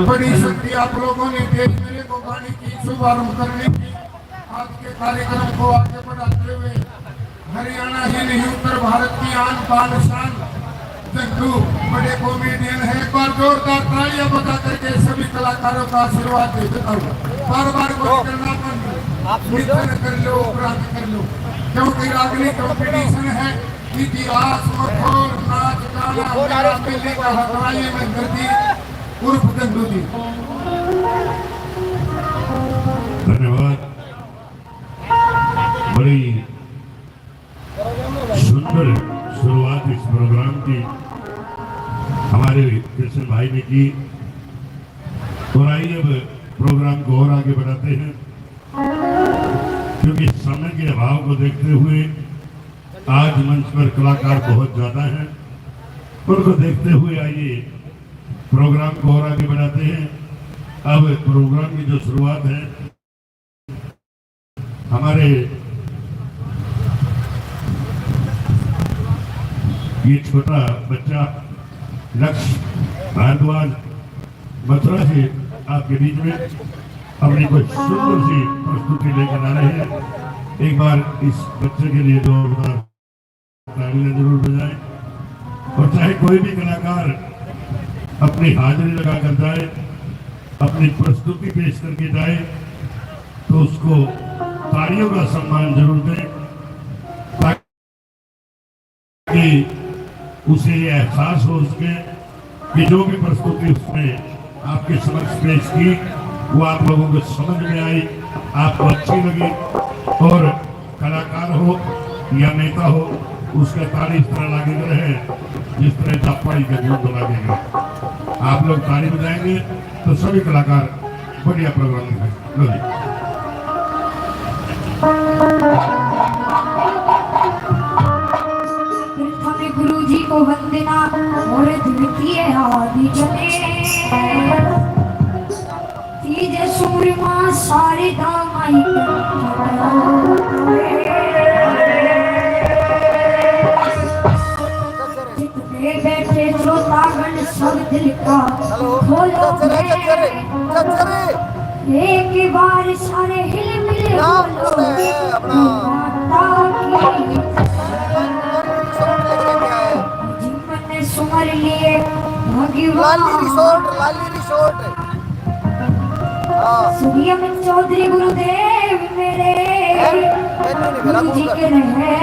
बड़ी शक्ति आप लोगों ने दे मेरे को गाड़ी की शुभारंभ करने की। आज के कार्यक्रम को आगे बढ़ाते हुए हरियाणा ही नहीं उत्तर भारत की आन बान शान जग्गू बड़े कॉमेडियन है। एक बार जोरदार तालियां बजा करके सभी कलाकारों का आशीर्वाद देता हूँ। बार बार कोई करना निधन कर लो उपरांत कर लो, क्योंकि अगली कॉम्पिटिशन है इतिहास मखोर नाच गाना मिलने का हकराई में गर्दी उर्फ जग्गू जी। धन्यवाद। बड़ी सुंदर शुरुआत इस प्रोग्राम की हमारे कृष्ण भाई ने की। और आइए अब प्रोग्राम को और आगे बढ़ाते हैं, क्योंकि समय के अभाव को देखते हुए आज मंच पर कलाकार बहुत ज्यादा हैं। उनको देखते हुए आइए प्रोग्राम को और आगे बढ़ाते हैं। अब प्रोग्राम की जो शुरुआत है हमारे ये छोटा बच्चा लक्ष्य भारद्वाज मथुरा से आपके बीच में अपनी कुछ सुंदर सी प्रस्तुति लेकर आ रहे हैं। एक बार इस बच्चे के लिए जोरदार तालियां जरूर बजाएं। और चाहे कोई भी कलाकार अपनी हाजिरी लगा कर जाए, अपनी प्रस्तुति पेश करके जाए, तो उसको तालियों का सम्मान जरूर दें, ताकि उसे ये एहसास हो सके कि जो भी प्रस्तुति उसने आपके समक्ष पेश की वो आप लोगों को समझ में आई, आपको अच्छी लगी। और कलाकार हो या नेता हो, उसका ताली इस तरह लागेगा रहे जिस तरह चप्पाई का गूंज लागेगा। आप लोग ताली बजाएंगे तो सभी कलाकार बढ़िया प्रोग्राम देंगे। गुरु जी को वंदना और द्वितीय आदि जने तीज सूर्यमा सारे दामाई जितने बैठे श्रोतागण सब दिल का खोलो एक बार सारे हिल मिल सुमर लिए लाली रिसोर्ट सूर्य चौधरी गुरुदेव मेरे गुरु जी के रहे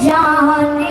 जाने वाली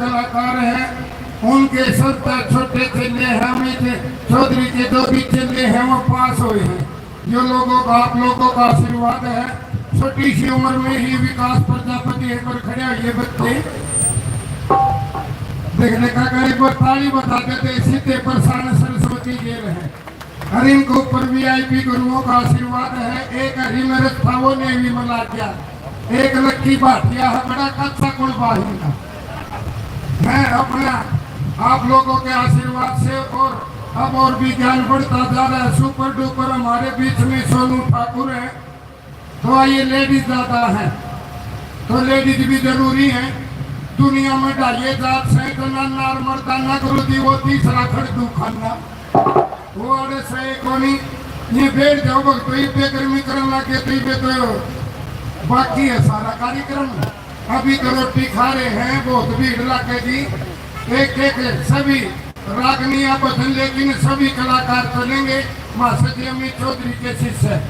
कलाकार हैं, उनके सब छोटे चेले हैं, अमित चौधरी के जो भी चेले हैं वो पास हुए हैं। जो लोगों का आप लोगों का आशीर्वाद है, छोटी सी उम्र में ही विकास प्रजापति पर खड़े हुए बच्चे देखने का करीब ताली बताते थे। सीधे प्रसारण सरस्वती जेल है, और इनके ऊपर VIP गुरुओं का आशीर्वाद है। एक हरिमरत था, वो ने भी मला किया। एक लक्की भाटिया है, बड़ा कच्चा कुल बाही का। मैं अपना आप लोगों के आशीर्वाद से और भी ज्ञान बढ़ता जा रहा है। सुपर डुपर हमारे बीच में सोनू ठाकुर है। तो आइए, लेडीज ज्यादा है तो लेडीज भी जरूरी है। दुनिया में डालिए जात से तो नार मर्दाना गुरु दी वो तीसरा खड़दू खाना वो अरे सही कोनी ये बैठ जाओ भक्त तो ये गर्मी करने लगे तो बाकी है सारा कार्यक्रम। अभी तो रोटी खा रहे हैं, बहुत भीड़ लगेगी। एक एक सभी रागनिया बदल, लेकिन सभी कलाकार चलेंगे। मास्टर जी अमित चौधरी के शिष्य।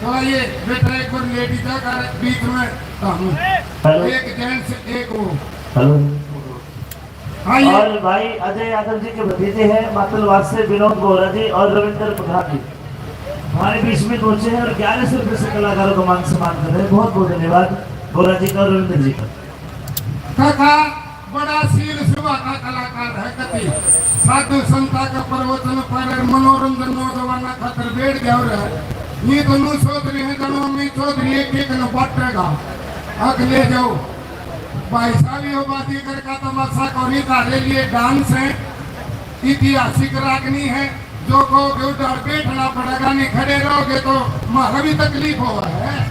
तो आइए बेटा, एक और लेडी का बीच में एक जेंट्स एक वो। और भाई अजय यादव जी के भतीजे हैं मातलवाद से विनोद बोरा जी और रविंद्र प्रधान जी हमारे बीच में पहुंचे हैं और 1100 रुपये से कलाकारों को मान सम्मान कर रहे हैं। बहुत बहुत धन्यवाद बोरा जी का और रविंद्र जी का। काका बड़ा शील सुबह का कलाकार है। कति साधु संता का प्रवचन पर मनोरंजन नौजवान खातर बैठ गया और ये दोनों चौधरी है, दोनों में चौधरी एक न बांटेगा। अगले जाओ भाई साहब, यो बाजीगर का तमाशा कोनी तारे लिए डांस है, ऐतिहासिक रागनी है। जो कहोगे उधर बैठना पड़ेगा, नहीं खड़े रहोगे तो मारा भी तकलीफ हो रहा है।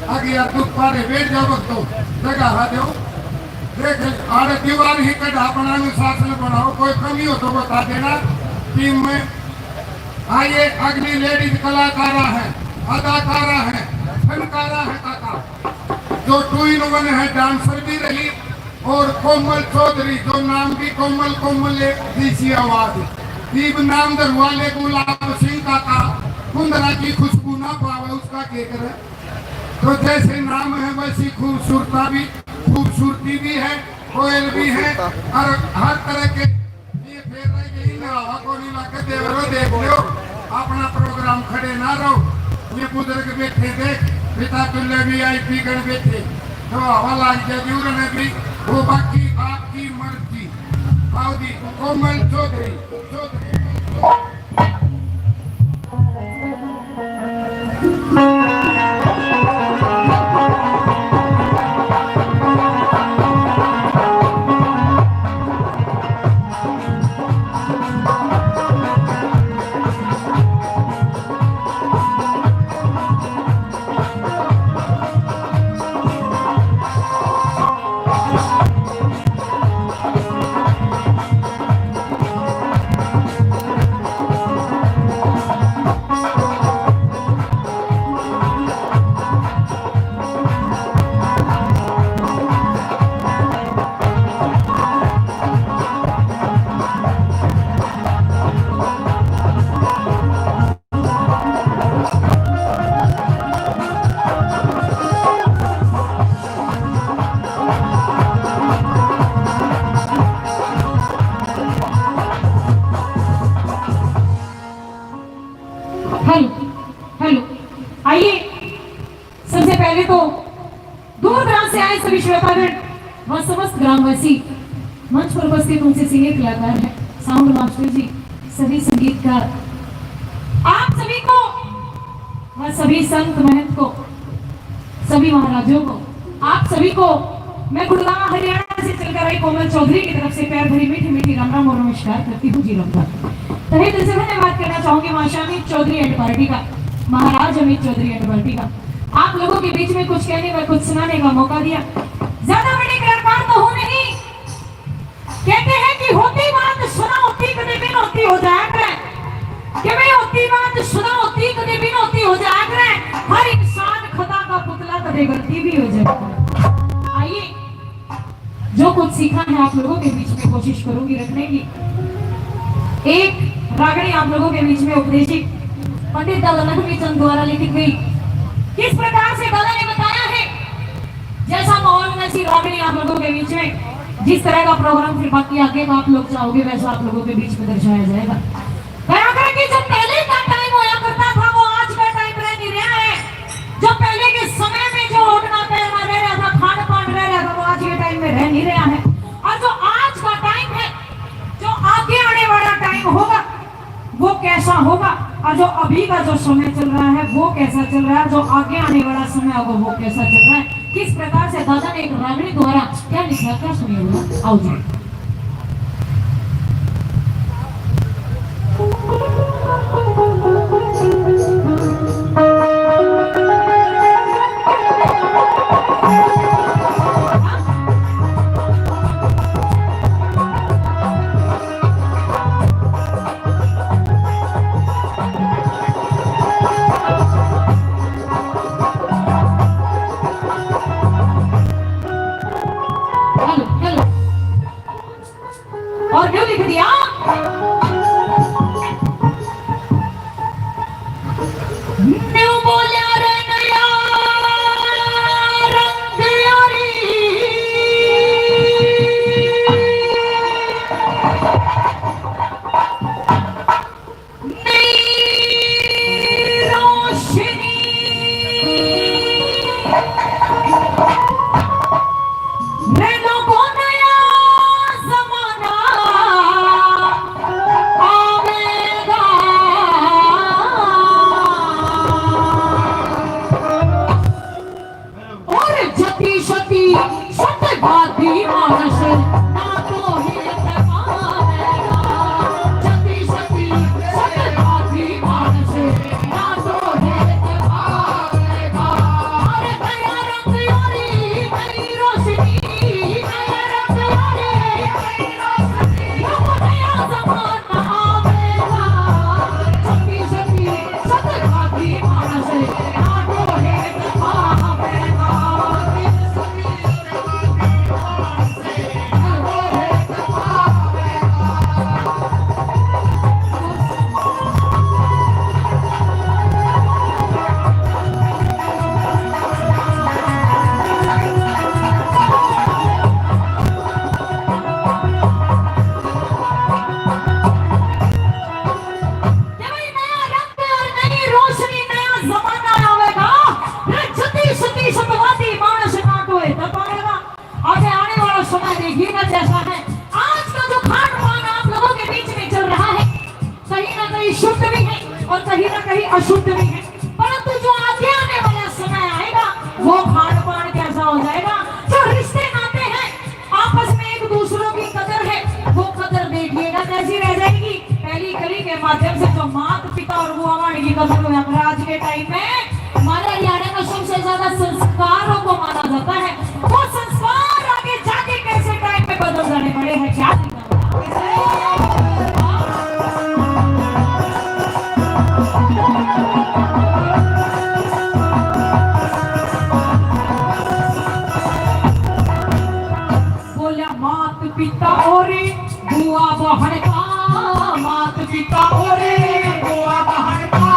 आगे यार दुख पारे बैठ जाओ तो जगह आ जाओ। देख आड़े दीवार ही कढ़ा बना अनुशासन बनाओ, कोई कमी हो तो बता देना टीम में। आइए, अगली लेडीज कलाकारा है, अदाकारा है, फनकारा है काका, जो 2 in 1 है, डांसर भी रही। और कोमल चौधरी, जो नाम भी कोमल कोमल देसी आवाज दीप नाम दरवाले गुलाब सिंह काका। कुंदरा की खुशबू ना पावे उसका के करे। तो जैसे नाम है वैसी खूबसूरती भी है, कोयल भी है, और हर तरह के ये फेर रही हवा को नहीं लगे। देवरो देख लो, अपना प्रोग्राम खड़े ना रहो। ये बुजुर्ग बैठे देख, पिता तुल्य VIP गण बैठे, तो हवा लाग जाएगी उन्होंने भी। वो बाकी आपकी मर्जी। आओ दी कोमल चौधरी हेलो आइए, सबसे पहले तो दूर दराज से आए सभी श्रोतागण व समस्त ग्रामवासी, मंच पर उपस्थित उनसे सीनियर कलाकार हैं, साउंड मास्टर जी, सभी संगीतकार, आप सभी को व सभी संत महंत को, सभी महाराजों को, आप सभी को मैं गुड़गांव हरियाणा से चलकर आई कोमल चौधरी की तरफ से प्यार भरी मीठी मीठी राम राम और नमस्कार करती हूँ। जी रमदा तहे दिल से धन्यवाद करना चाहूंगी माशा अमित चौधरी एंड पार्टी का, महाराज अमित चौधरी एंड पार्टी का। आप लोगों के बीच में कुछ कहने व कुछ सुनाने का मौका दिया। ज्यादा बड़े कलाकार तो हो नहीं, कहते हैं कि होती बात सुना होती कभी बिन होती हो जाया करे, कि भाई होती बात सुना होती कभी बिन होती हो जाया करे, हर इंसान खुदा का पुतला कभी गलती भी हो जाए। आइए, जो कुछ सीखा है आप लोगों के बीच में कोशिश करूंगी रखने की। एक रागणी आप लोगों के बीच में उपदेशित पंडित दादा लक्ष्मी चंद द्वारा लिखी गई। किस प्रकार से दादा ने बताया है, जैसा माहौल वैसी रागणी आप लोगों के बीच में जिस तरह का प्रोग्राम फिर बाकी आगे का आप लोग चाहोगे वैसा आप लोगों के बीच में दर्शाया जाएगा। कहा करें कि जो पहले का टाइम होया करता था वो आज का टाइम रह नहीं रहा है। जो पहले के समय में जो उठना पहनना रह रहा था, खान पान रह रहा था, वो आज के टाइम में रह नहीं रहा है। और जो आज का टाइम है, जो आगे आने वाला टाइम होगा वो कैसा होगा, और जो अभी का जो समय चल रहा है वो कैसा चल रहा है, जो आगे आने वाला समय होगा वो कैसा चल रहा है, किस प्रकार से दादा ने एक रागनी द्वारा क्या लिखा, क्या सुनिए। आओ जी। और क्यों लिख दिया? न्यू बोलिया रे नया रंग यारी, नई रोशनी रे लोगों नया जमाना आवेगा। और जति शती सतघाती मानस ना तो हित पावेगा। जति शती सतघाती मानस ना तो हित पावेगा। अरे नया रंग यारी नई रोशनी, नया रंग यारी नई रोशनी, नया जमाना आवेगा। जति शती सतघाती मानस ना तो हित पावेगा। आगे आने वाला समय देखिएगा जैसा है। आज का जो खान पान आप लोगों के बीच में चल रहा है, कहीं ना कहीं शुद्ध भी है और कहीं ना कहीं अशुद्ध भी है, परंतु जो आगे आने वाला समय आएगा वो खान पान कैसा हो जाएगा। जो रिश्ते नाते हैं आपस में एक दूसरों की कदर है, वो कदर देखिएगा कैसी रह जाएगी। पहली कड़ी के माध्यम से जो माता पिता और बुआ वाणी की कदर हुआ, आज के टाइम में हमारे हरियाणा में सबसे ज्यादा संस्कारों को माना जाता है। वो संस्कार आगे जाके कैसे टाइम में बदल जाने पड़े हैं, क्या बोला मात पिता और बुआ बहन का, मात पिता और बुआ बहन का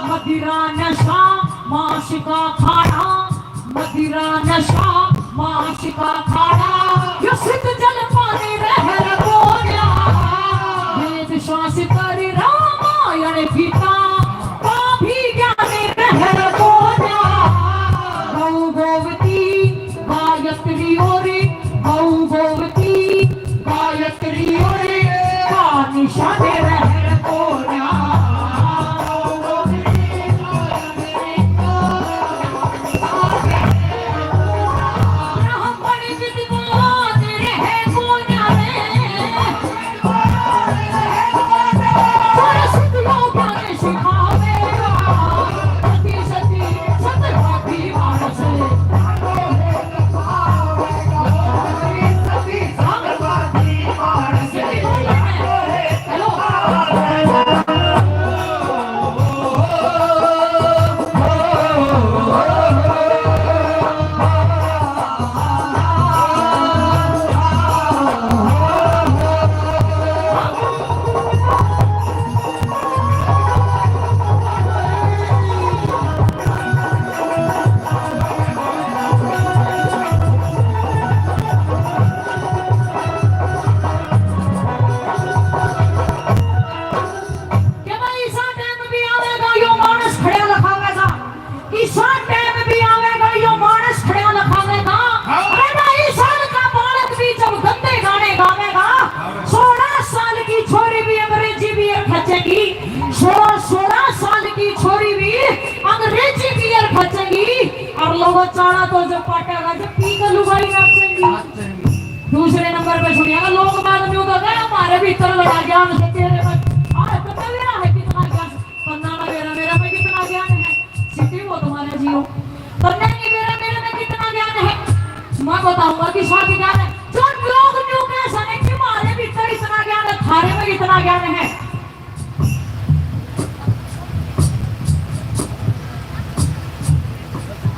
मदिरा नशा मांस का खाना, मदिरा नशा मांस का खाना, यो सिद्ध जल पानी रहर बोया। वेद शास्त्र रामायण गीता का भी ज्ञान रहर बोया। गौ गोवती गायत्री ओरे, गौ गोवती गायत्री ओरे का निशान रहर बोया। ब्राह्मण विद्वान चाड़ा तो जब पाटेगा जब पी कर लुगाई नाचेंगी। दूसरे नंबर पे सुनिएगा लोग बाद में उधर गए हमारे भीतर लड़ा ज्ञान से तेरे में पता मेरा है कितना ज्ञान पन्ना मेरा मेरा में कितना ज्ञान है सिटी वो तुम्हारे जियो पर नहीं मेरा मेरे में कितना ज्ञान है मैं बताऊंगा कि स्वाति ज्ञान है जो लोग न्यू कैसा है कि हमारे भीतर इतना ज्ञान है थारे में कितना ज्ञान है।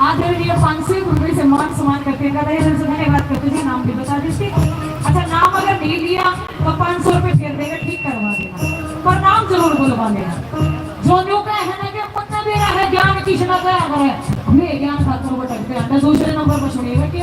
आदरणीय 500 रुपये से मान सम्मान करते हैं धन्यवाद करते जी नाम भी बता देते। अच्छा नाम अगर नहीं लिया तो 500 रुपये फेर देगा ठीक करवा देना पर नाम जरूर बुलवा देना। जो न्यू का है ना कि पन्ना मेरा है ज्ञान किसना का है हमें ज्ञान खातर भटकते हैं। दूसरे नंबर पर सुनिएगा कि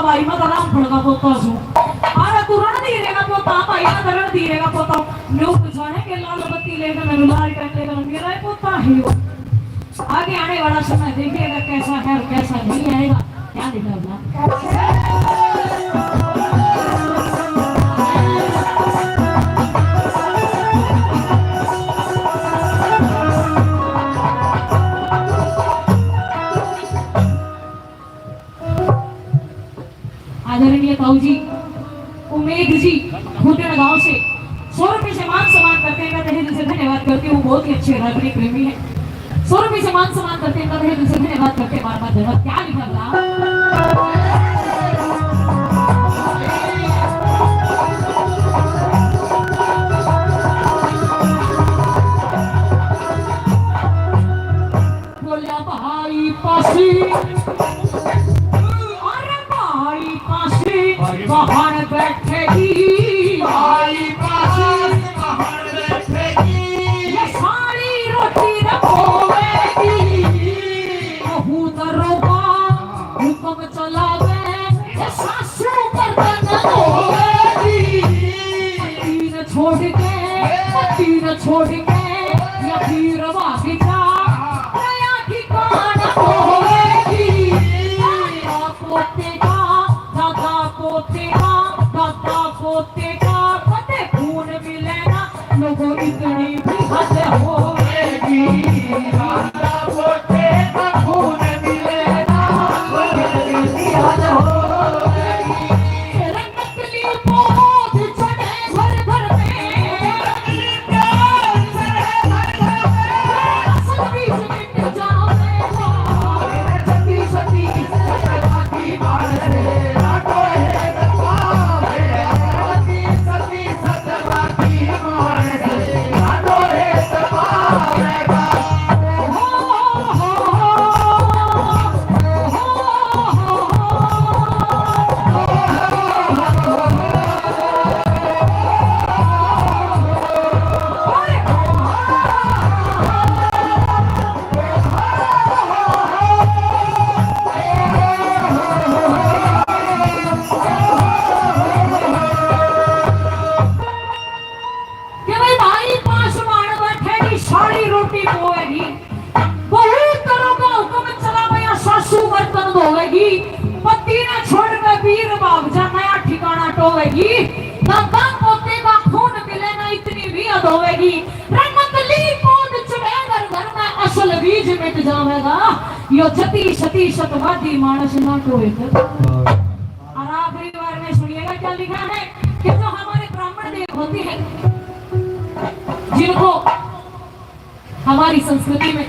भाई मैं राम फड़का पोता हूं अरे तू रण दी रहेगा पोता भाई ना रण दी रहेगा पोता न्यू जाने के लाल बत्ती लेकर मैं लाल कर लेकर मेरा पोता है वो आगे आने वाला समय देखिएगा कैसा है और कैसा नहीं आएगा क्या दिखाऊंगा। आदरणीय ताऊ जी उमेद जी भूतन गांव से 100 रुपए से मान सम्मान करते हैं कहते हैं दिल से धन्यवाद करते हूँ बहुत ही अच्छे राजनीतिक प्रेमी है 100 रुपए से मान सम्मान करते हैं कहते हैं दिल से धन्यवाद करते हैं बार बार धन्यवाद क्या लिखा बोला भाई पासी बाहर बैठेगी भाई बाहर बैठेगी ये सारी रोटी रखोगी बहू दरोगा हुक्म चलावे ये सासू बर्तन धोएगी तीन छोड़ के या फिर भाग जा नया ठिकाना होगी टोवेगी, ना गम पोते का खून मिले ना इतनी भी होवेगी। रमतली पौध चुड़ैल घर में असल बीज मिट जावेगा, यो छती छती शतवादी मानस ना टोए। और आखिरी बार में सुनिएगा क्या लिखा है कि जो हमारे ब्राह्मण देव होते हैं, जिनको हमारी संस्कृति में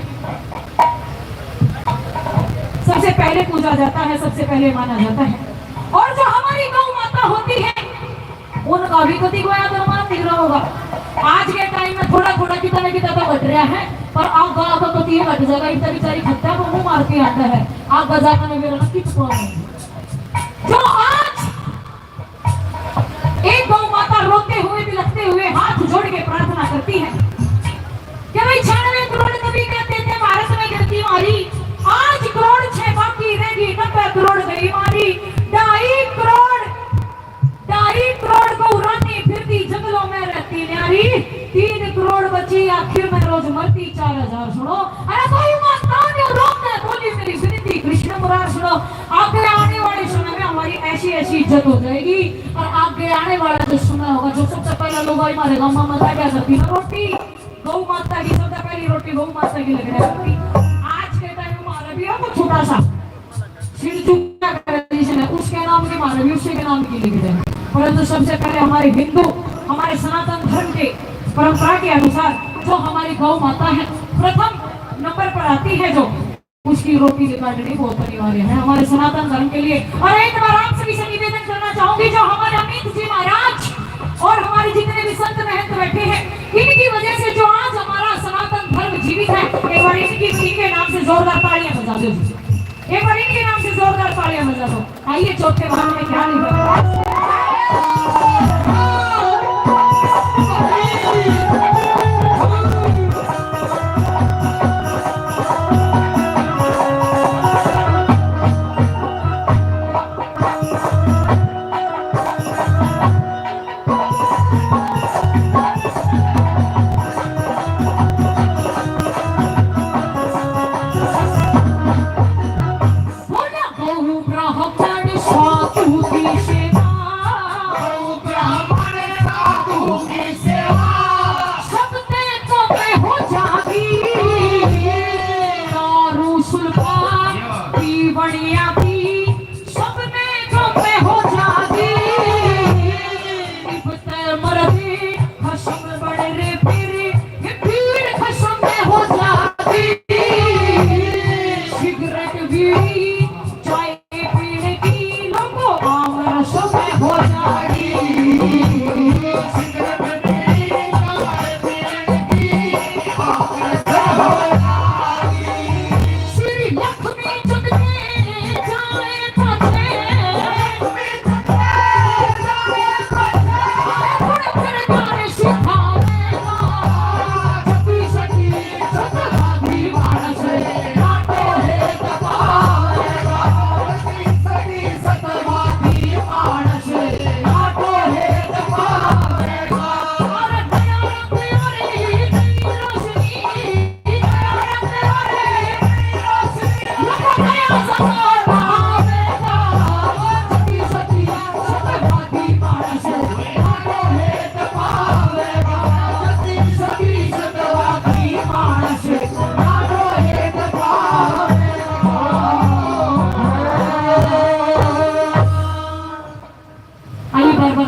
सबसे पहले पूजा जाता है, सबसे पहले माना जाता है, और जो हमारी गौ माता होती है उनका भी गति को याद अनुमान दिख रहा होगा। आज के टाइम में थोड़ा थोड़ा कितना कितना तो घट रहा है, पर आग गला तो तीन घट जाएगा। इतना बेचारी खत्ता को मुंह मार के आता है, आग बजाकर में मेरा किस को जो आज एक गौ माता रोते हुए बिलखते हुए हाथ जोड़ के प्रार्थना करती है कि भाई 96 करोड़ कभी कहते थे भारत में गिरती मारी, आज करोड़ 6 बाकी रहेगी, 90 करोड़ गई मारी। 2.5 करोड़ को उड़ाती फिरती जंगलों में रहती न्यारी, 3 करोड़ बची आखिर में रोज मरती 4000 सुनो। अरे कोई माता ने रोकने बोली मेरी विनती कृष्ण मुरार सुनो। आगे आने वाले समय में हमारी ऐसी ऐसी इज्जत हो जाएगी, और आगे आने वाला जो समय होगा, जो सबसे पहले लोग हमारे गाँव में माता क्या करती है, रोटी गौ माता की सबसे पहली रोटी गौ माता की लगने लगती। आज के टाइम में मानवीय को छोटा सा उसके नाम की मानवीय उसी के नाम की लिख दे, परंतु सबसे पहले हमारे हिंदू हमारे सनातन धर्म के परंपरा के अनुसार जो हमारी गौ माता है प्रथम नंबर पर आती है, जो उसकी रोटी निकालनी बहुत अनिवार्य है हमारे सनातन धर्म के लिए। और एक बार आप सभी से निवेदन करना चाहूंगी, जो हमारे अमित जी महाराज और हमारे जितने भी संत महंत बैठे हैं, इनकी वजह से जो आज हमारा सनातन धर्म जीवित है, एक बार इनके नाम से जोरदार तालियां बजा दो, एक बार इनके नाम से जोरदार तालियां बजा दो। आइए चौथे भाग में क्या लिखा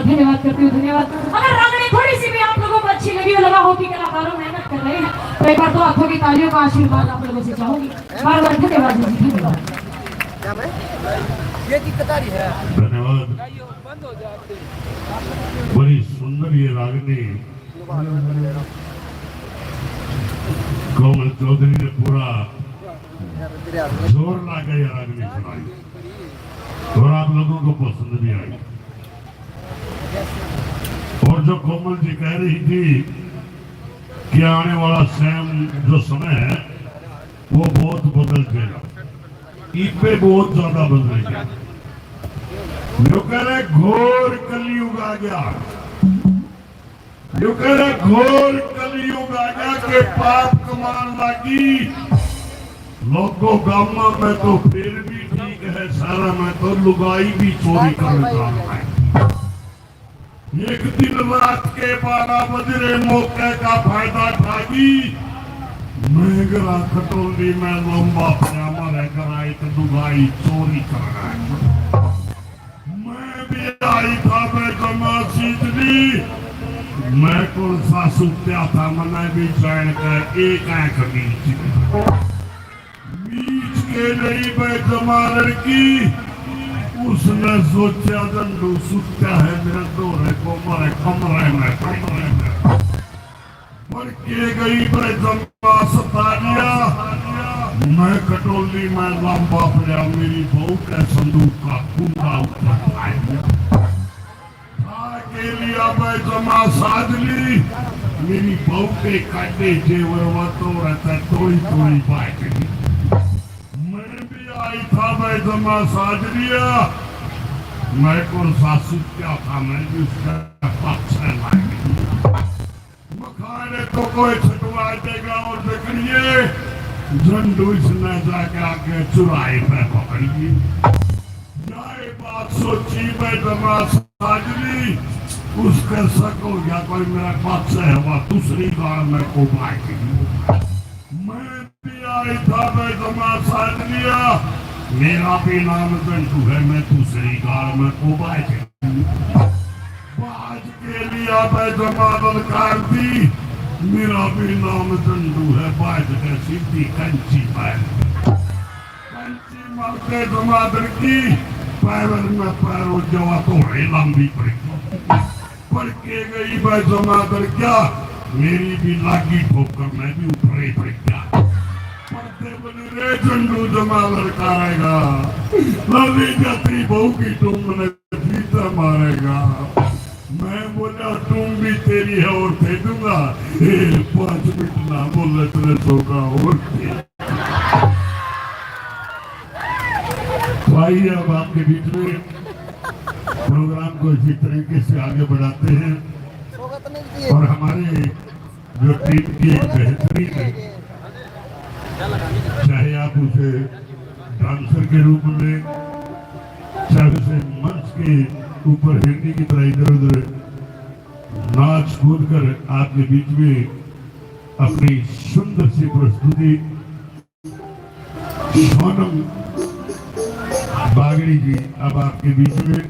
धन्यवाद करती हूँ, धन्यवाद। अगर रागनी थोड़ी सी भी आप लोगों को अच्छी लगी हो, लगा हो कि कलाकारों मेहनत कर रहे हैं, तो एक बार तो आंखों की तालियों का आशीर्वाद आप लोगों से चाहूंगी। बार बार धन्यवाद जी, धन्यवाद। धन्यवाद। बड़ी सुंदर ये रागनी कोमल चौधरी ने पूरा जोर लाकर ये रागनी सुनाई, और आप लोगों को पसंद भी आई। और जो कोमल जी कह रही थी कि आने वाला जो समय है वो बहुत बदल जाएगा, इतने बहुत ज्यादा बदलेगा। जो कह रहे घोर कलयुग आ गया, जो कह रहे घोर कलयुग आ गया के पाप कमान लागी लोगों गामा में तो फिर भी ठीक है, सारा में तो लुगाई भी चोरी कर रहा है। एक दिन रात के 12 बजे मौके का फायदा उठागी, मेघरा खटोली में लंबा पजामा रहकर आई तो दुगाई चोरी कर रहा है। मैं भी आई था मैं जमा सीतली, मैं कौन सा सुत्या था मैंने भी चैन कर एक आंख बीच के नहीं मैं जमा लड़की, उसने सोचा दंडू सुत्या है मेरा डोरे को मरे कमरे में पर के गई मैं जमा सता लिया, मैं कटोली में लंबा पड़ा मेरी बहू के संदूक का कुंडा उठा के लिया मैं जमा साध ली, मेरी बहू के काटे जेवर वतो रहता थोड़ी बात मैं भी आई था मैं जमा साध लिया, मैं कौन सासू क्या था मैं भी उसका पक्ष मखाने तो कोई छटवा देगा और देखिए झंडू इसने जाके आके चुराए पे पकड़िए जाए बात सोची मैं जमा साजली उसका शक हो गया कोई मेरा पक्ष है वह दूसरी गाड़ में को बाकी मैं भी आई था मैं जमा साज लिया, मेरा भी नाम झंडू है मैं दूसरी गाड़ में को बाकी बाज के लिया मैं जमा ललकार दी, मेरा भी नाम झंडू है बाज के सीधी कंची पर कंची मारते जमा की पैर में पैरों जवा तोड़े लंबी पड़ के गई मैं जमा कर क्या मेरी भी लागी ठोकर मैं भी ऊपरे पड़ गया पड़ते बने रे झंडू जमा लड़काएगा लली जाती बहू की तुमने जीता मारेगा, मैं बोला तुम भी तेरी है और दे दूंगा 5 मिनट ना बोले तेरे होगा और तो आइए अब आपके बीच में प्रोग्राम को इसी तरीके से आगे बढ़ाते हैं और हमारे जो टीम की बेहतरीन है, चाहे आप उसे डांसर के रूप में चाहे उसे मंच के ऊपर हिरनी की तरह इधर उधर नाच कूद कर आपके बीच में अपनी सुंदर सी प्रस्तुति सोनम बागड़ी जी अब आपके बीच में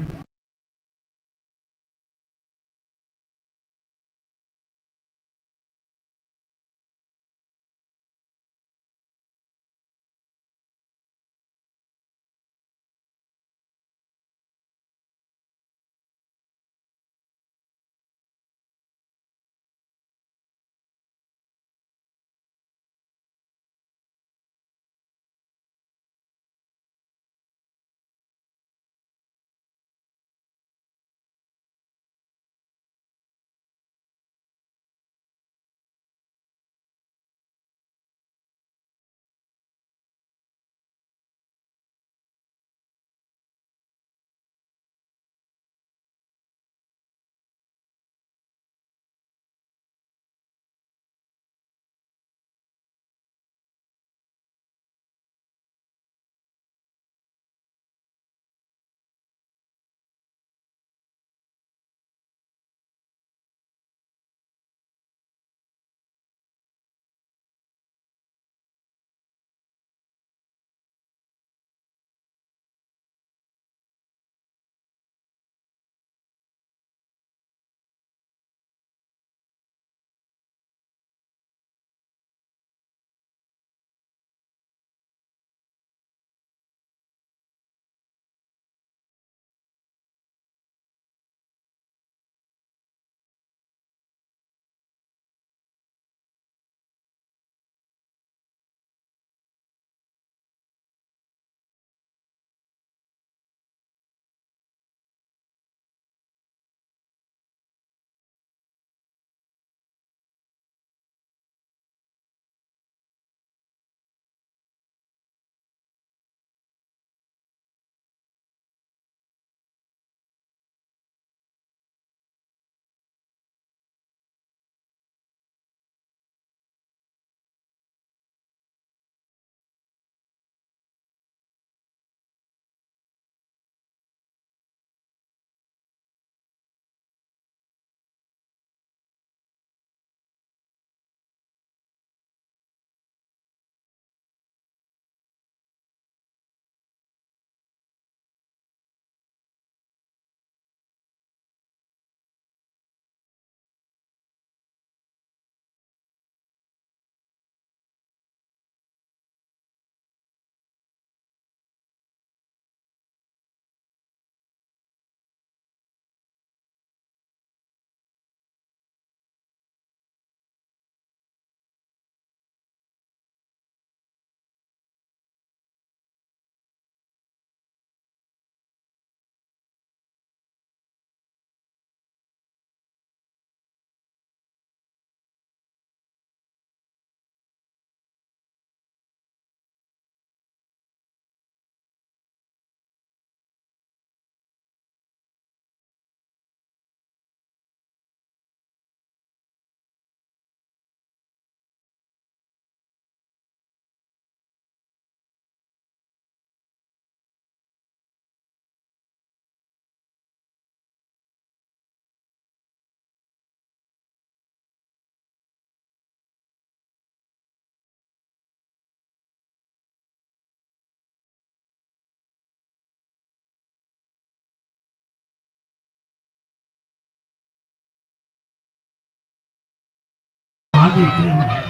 हाँ जी क्यों नहीं?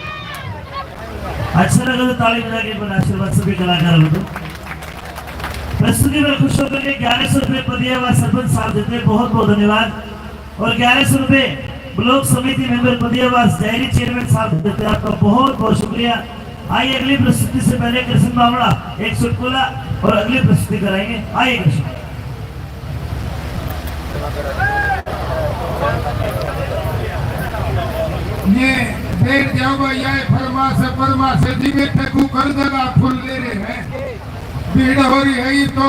अच्छा लगा तो ताली बजा के बड़ा आशीर्वाद सभी कलाकारों को। प्रस्तुति में खुश होकर के 1100 रुपये पदिया व सरपंच साहब देते हैं, बहुत बहुत धन्यवाद। और 1100 रुपये ब्लॉक समिति मेंबर पदियावास डायरी चेयरमैन साहब देते हैं, आपका बहुत बहुत शुक्रिया। आइए अगली प्रस्तुति से पहले कृष्ण बावड़ा एक चुटकुला और अगली प्रस्तुति कराएंगे। आइए कृष्ण। ये देर जाओ भैया फरमा से जी में ठेकू कर देगा फूल ले रहे हैं, भीड़ हो रही है ये तो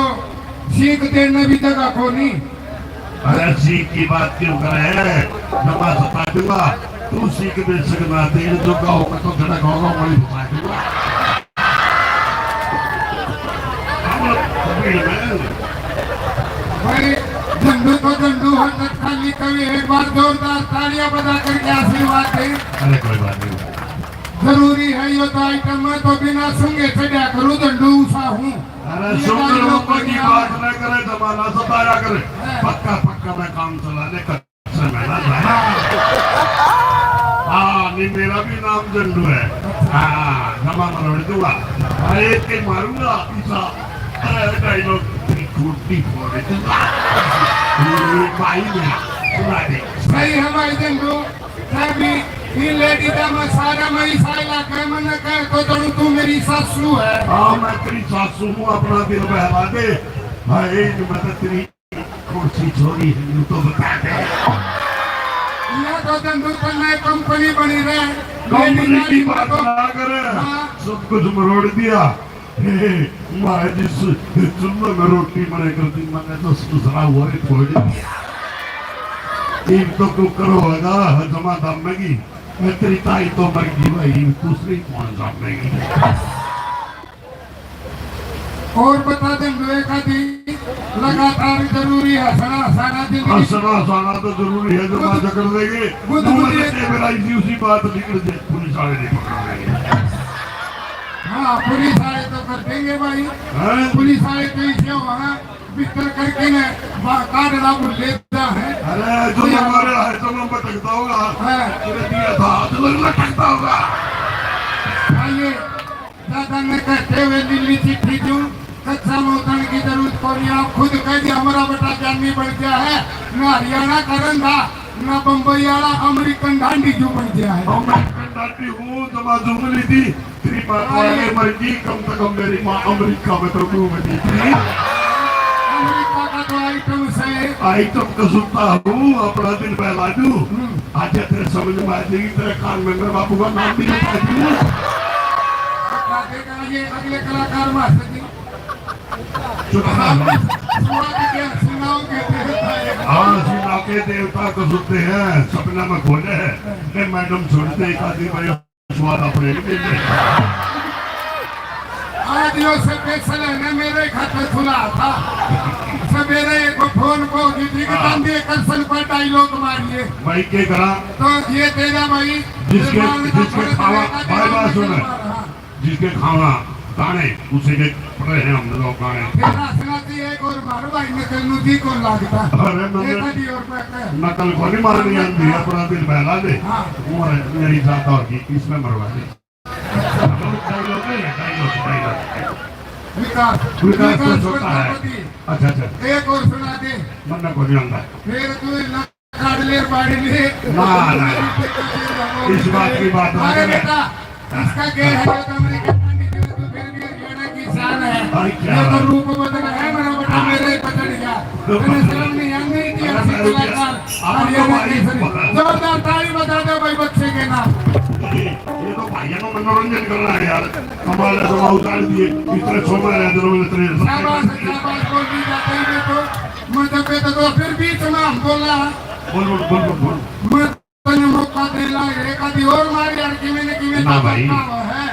सीख देने भी जगह को नहीं। अरे सीख की बात क्यों करे, नमाज पढ़ दूंगा तू सीख दे सकना, देर जो गाँव का तो जड़ा गाँव वही बता दूंगा। भाई झंडू तो झंडू हो खाली कभी एक बार जोरदार तालियां बजा करके आशीर्वाद दें। अरे कोई बात नहीं, जरूरी है ये तो आइटम में तो बिना सुंगे चढ़ा करूँ झंडू ऊषा हूँ। अरे सुन लोगों की बात न करे, जमाना सताया करे, पक्का मैं काम चलाने का हाँ नहीं, मेरा भी नाम झंडू है। हाँ जमा मरोड़ दूंगा, अरे के मारूंगा पीछा, अरे डायलॉग छुट्टी फोड़े भाई में सुना दे। सही है भाई झंडू, सभी ये लेडी का मैं सारा मैं साइला कह मैंने कह तो जरूर तू मेरी सासू है। हाँ मैं तेरी सासू हूँ, अपना दिल बहला दे भाई, मैं तो तेरी कुर्सी छोड़ी है तो बता दे। ये तो झंडू तो नई कंपनी बनी रहे, कंपनी की बात ना करे, सब कुछ मरोड़ दिया। मैं जिस चुल्लू में रोटी बने करती मैंने तो दूसरा हुआ छोड़ दिया। एक तो कुकर होगा जमा दामेगी, मैं तेरी ताई तो मर गई भाई, दूसरी कौन दामेगी। और बता झंडू एक आदि लगातार जरूरी है, सारा दिन साना तो जरूरी है, जमा कर देंगे मेरा उसी बात निकल जाए, पुलिस वाले नहीं पकड़ेंगे। हाँ पुलिस वाले तो कर देंगे भाई, पुलिस वाले तो इसे वहाँ बिस्तर करके न काटना लेता है। अरे जो हमारे है तो मैं भटकता होगा, तेरे दिया था तो मैं भटकता होगा। आइए दादा ने कहते हुए दिल्ली चिट्ठी दूं, कच्चा मौतन की जरूरत को नहीं, आप खुद कह दिया हमारा बेटा जानी बढ़ गया है, न हरियाणा का रंधा न बम्बई वाला अमेरिकन डांडी जो बढ़ गया है। अमेरिकन डांडी हूँ, जमा जुमली थी तेरी बात वाले मर गई, कम से कम मेरी माँ अमेरिका में तो क्यों बनी थी। अमेरिका का तो आइटम तो सुनता हूँ, अपना दिल बहला दूं, आज तेरे समझ में आ जाएगी, तेरे कान में मेरे बापू का नाम भी बता दूं। ये अगले कलाकार मास्टर जी हाँ सुना के देवता को सुनते हैं, सपना में खोले है मैडम छोड़ते एक आदमी भाई स्वाद अपने आज यो स्पेशल है ना, मेरे खाते खुला था सवेरे एक फोन को कर्सन पर डायलॉग मारिए भाई के करा तो ये तेरा भाई जिसके खावा भाई बात सुन, जिसके खावा ताने उसे के पड़े हैं हम लोग गाने तेरा सुनाती है और मारो भाई नकल नुदी को लागता। अरे नकल को नहीं मारनी आती, अपना दिल बहला दे और मेरी जाता होगी इसमें मरवा दे। विकास तो छोटा है। अच्छा एक और सुना दे, मन्ना को नहीं आंदा फिर तू काट ले बाड़ी ले ना इस बात की बात ना अरे बेटा इसका क्या है, तो अमेरिका फिर भी हरियाणा की शान है, ये तो रूप बदल है मेरा बेटा, मेरे पकड़ गया मैंने शर्म नहीं आने की ऐसी कलाकार हरियाणा की। जोरदार ताली बजा दो भाई बच्चे के नाम। ये तो भाइयों को मनोरंजन करना है यार, कमाल है, तो उतार दिए इतने सोमा है इतने शाबाश बोल दी जाती है तो मतलब पे तो फिर बीच में हम बोला बोल मैं मौका दे ला एक आदि और मार यार कि मैंने ना भाई है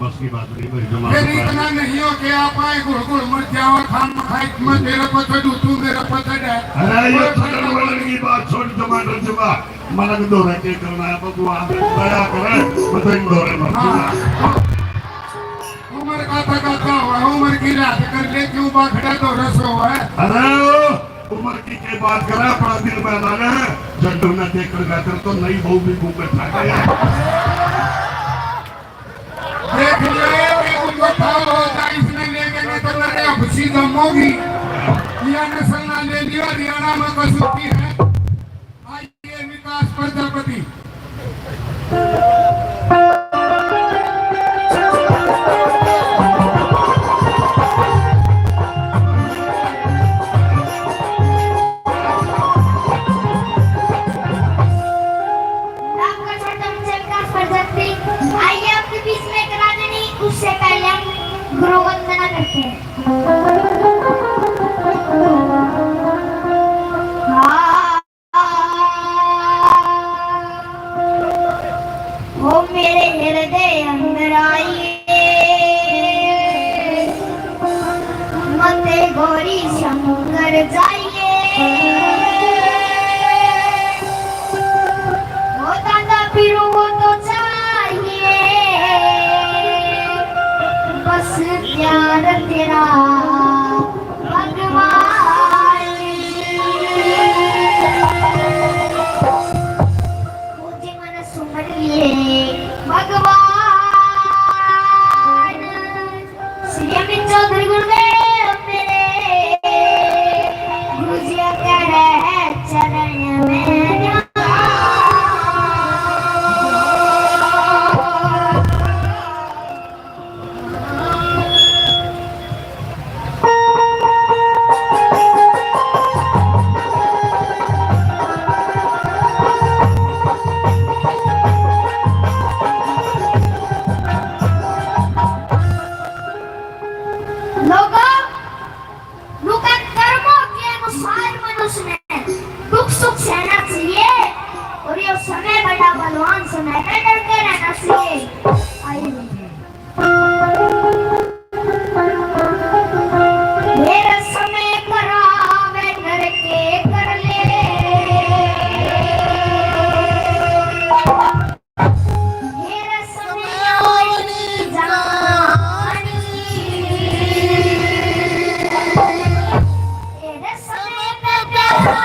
बस की बात नहीं, मेरी जमा फिर इतना नहीं हो कि आप आए गुड़ मर जाओ खाम खाई मैं तेरे को चढ़ू तू मेरा पसंद है। अरे ये छगन वाले की बात छोड़ टमाटर चुका मलक दो रह के करना है भगवान दया करे, मैं तो इन दौरे मर दूंगा। उम्र का हुआ उम्र की रात कर ले क्यों बाखड़ा तो रसो है। अरे उम्र की बात करा, बड़ा दिल मैदान है, झंडू न देखकर गाकर तो नई बहू भी घूम खा गया। देख ले उनको ठाव होता इसने लेके नहीं तो मेरे खुशी जमोगी। यह नस्ल ना ले लिया, हरियाणा में कसौटी है। आइए विकास प्रजापति। आपका छोटा मुझे विकास प्रजापति। आइए आपके बीच में एक राजनी, उससे पहले हम गुरु वंदना करते हैं। ओ मेरे हृदय अंदर आइए, मते गौरी शंकर जाइए। ओ दादा पीरू वो तो चाहिए, बस प्यार तेरा भगवान। मुझे मन सुमर लिए भगवान। श्री अमित चौधरी गुरुदेव मेरे, गुरु जी करे चरण में ध्यान। लोगों, लोगों कर्मों के अनुसार मनुष्य ने दुख सुख सहना चाहिए और ये समय बड़ा बलवान समय का डर के रहना चाहिए। आइए मेरा समय करावे करके कर ले, मेरा समय आनी जानी, तेरे समय में प्यार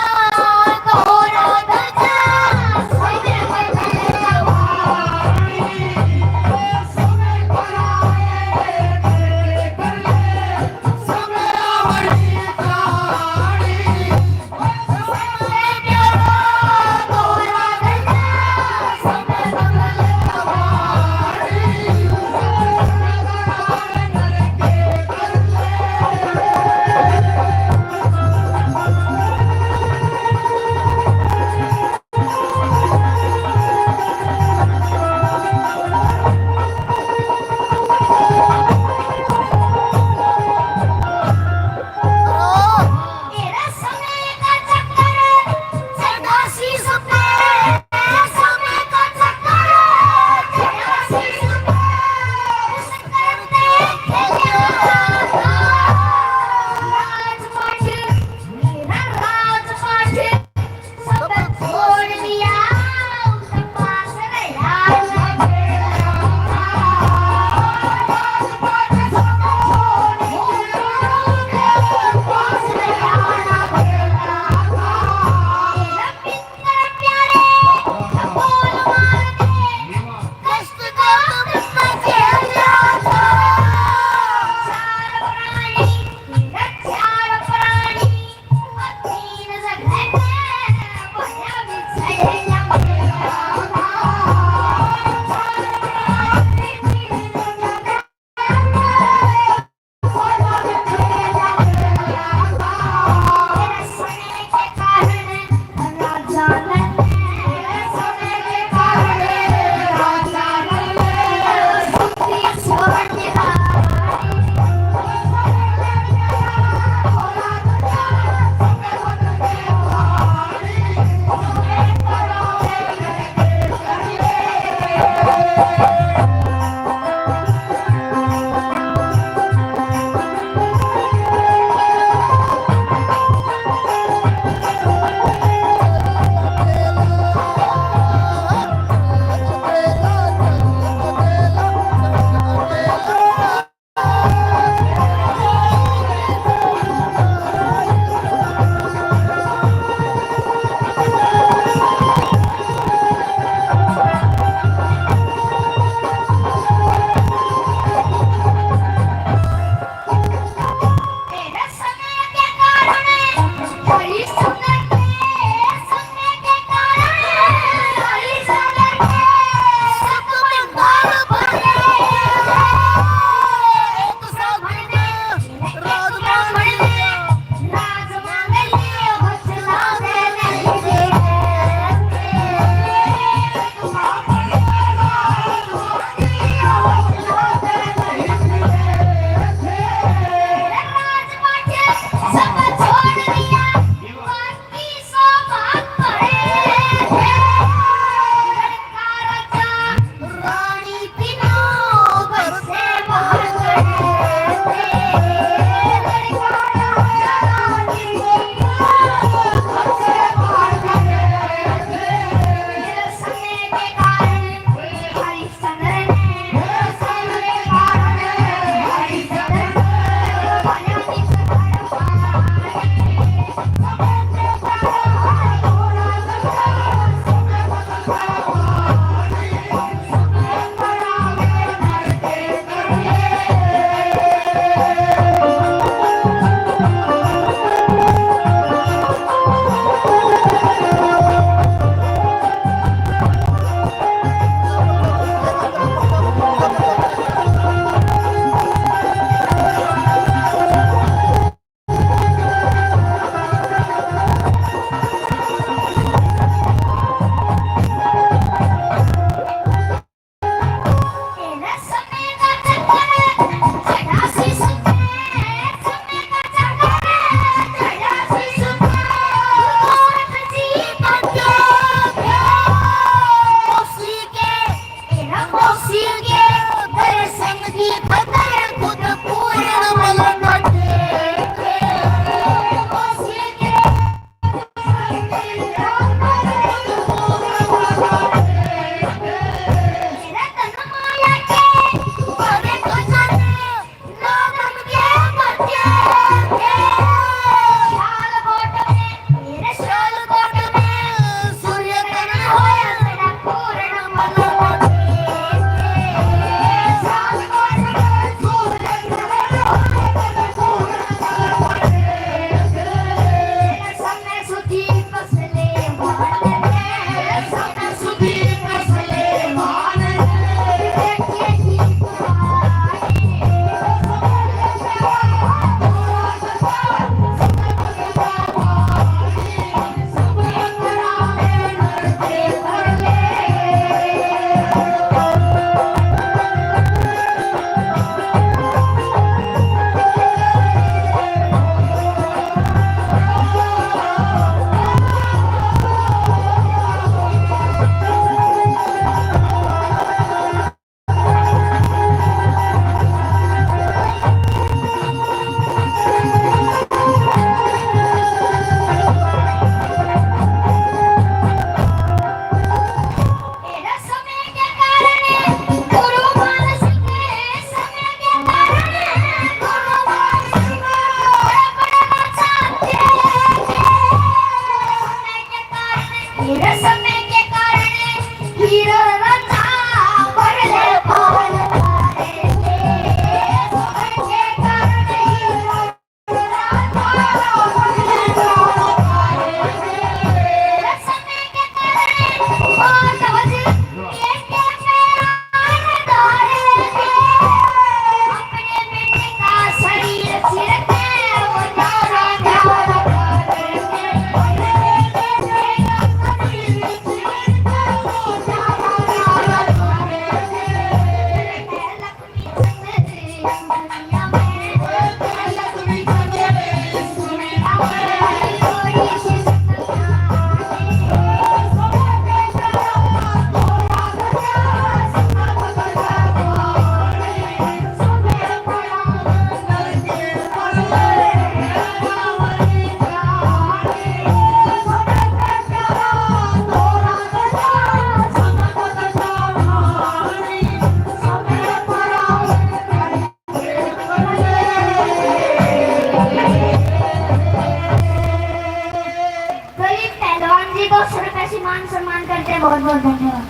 बहुत बहुत धन्यवाद।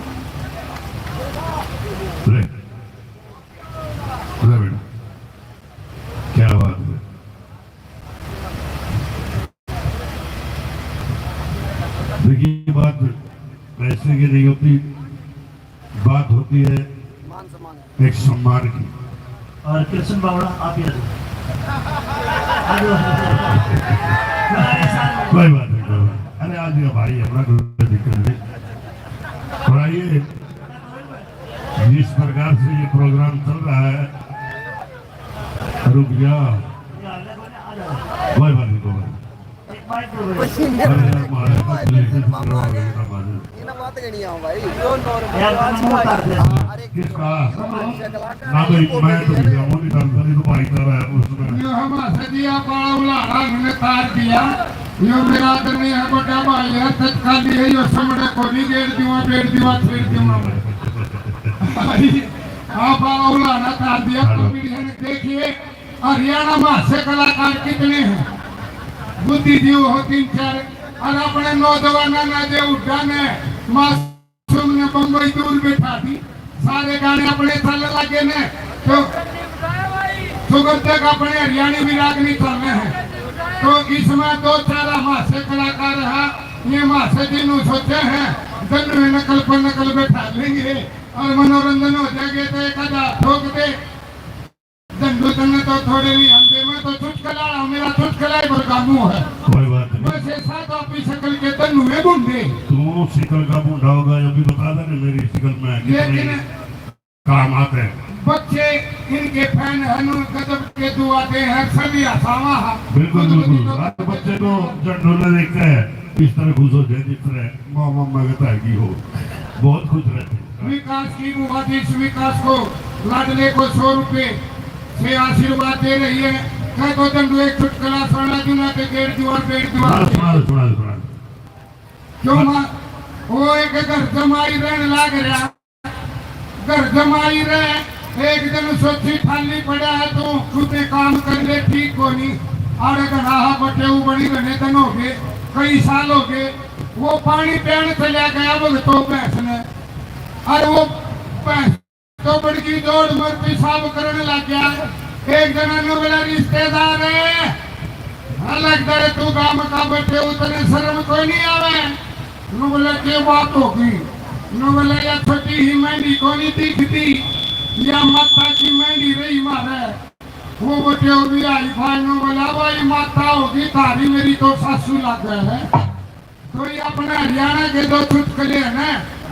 ले ले बेटा, क्या बात है। देखिए बात पैसे की नहीं होती, बात होती है एक सम्मान की। और कृष्ण बावड़ा आप ही कोई बात नहीं, कोई बात। अरे आज ये भाई अपना कोई दिक्कत नहीं। और आइए, जिस प्रकार से ये प्रोग्राम चल रहा है, रुक जा, कोई बात नहीं, कोई बात नहीं। अरे यार मारे को लेके करवा देना बात। बात करनी है भाई किसका ना भाई, मैं तो भैया मोदी नहीं तो भाई कर रहा है उसमें। यो हमारा दिया बड़ा उलाड़ा हमने तार दिया। यो मेरा आदमी है बड़ा भाई है, तत्काली है। यो समझे को नहीं गेर दिवा बेर दिवा छेड़ दिवा। आप बड़ा उलाड़ा तार दिया। कॉमेडियन देखिए हरियाणा में से कलाकार कितने हैं, बुद्धिजीव हो 3-4। और अपने नौजवाना ने जो उठाने मासूम ने बम्बई दूर बैठा दी, सारे गाने अपने चल लगे ने, तो सुगम तक अपने हरियाणी विराग नहीं चलने हैं। तो इसमें 2-4 हमारे कलाकार है, ये हमारे जिन्हों सोचे हैं जन में नकल पर नकल बैठा लेंगे और मनोरंजन हो जाएंगे। तो 1000 ठोक दे दंडू तने तो थोड़े नहीं हमसे, मैं तो चुटकला, मेरा चुटकला ही बरकामू है। कोई बात नहीं, बस ऐसा तो अपनी शक्ल के तनु में बूंदे। तू शिकल का बूढ़ा होगा, ये भी बता दे ना मेरी शिकल में कितने काम आते हैं। बच्चे इनके फैन हनु गजब के दुआते हैं, सभी हसावा। बिल्कुल बिल्कुल, आज बच्चे को जब ढोलने देखते हैं इस तरह खुश हो जाए जिस तरह मामा मगता है कि हो, बहुत खुश रहते हैं। विकास की मुहादी इस विकास को लाडले को 100 रुपए से आशीर्वाद दे रही है। कह तो दंडू एक चुटकला सुना जुना के गेर दीवार पेड़ दीवार। सुना क्यों मां वो एक घर जमाई रहने लाग रहा, घर जमाई रहे। एक दिन सोची थाली पड़ा है तो खुद काम कर ले, ठीक हो नहीं। आड़े गढ़ा बटे बड़ी घने दिन हो गए, कई साल हो गए। वो पानी पीने चला गया भगतो भैंस ने, और वो भैंस तो बड़की दौड़ मर पेशाब करने लग गया। एक जना ने बोला रिश्तेदार है, अलग दरे तू गांव का बैठे उतने शर्म कोई नहीं आवे। नु बोला के बात होगी, नु बोला या छोटी ही मेहंदी को नहीं दिखती, या माता की मेहंदी रही मारे। वो बैठे हो भी आई भाई, नु बोला भाई माता होगी तारी, मेरी तो सासू लग गए है। तो ये अपने हरियाणा के 2 चुटकुले है ना,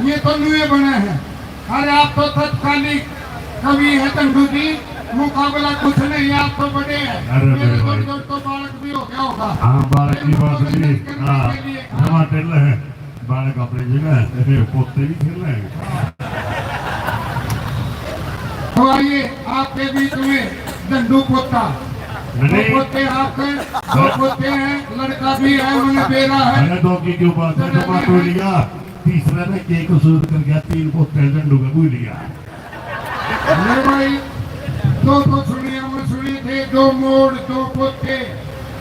ये तो नुए बने हैं। अरे आप तो तत्कालिक कवि है दंडू जी, मुकाबला कुछ नहीं, आप तो बड़े हैं। अरे मेरे भाई। तो बालक भी हो गया होगा। हाँ बालक की बात नहीं, हाँ जमा टेल है बालक अपनी जगह, पोते भी खेल रहे हैं। तो आइए आपके बीच में दंडू पोता, दो पोते आपके, 2 पोते हैं, लड़का भी है, उन्हें बेरा है। अरे 2 की क्यों बात है, जमा तो लिया, तीसरा ने केक सूद कर गया, 3 पोते दंडू का भूल लिया। अरे भाई 2 तो सुनिए, हम सुने थे 2 मोड़ 2 पोते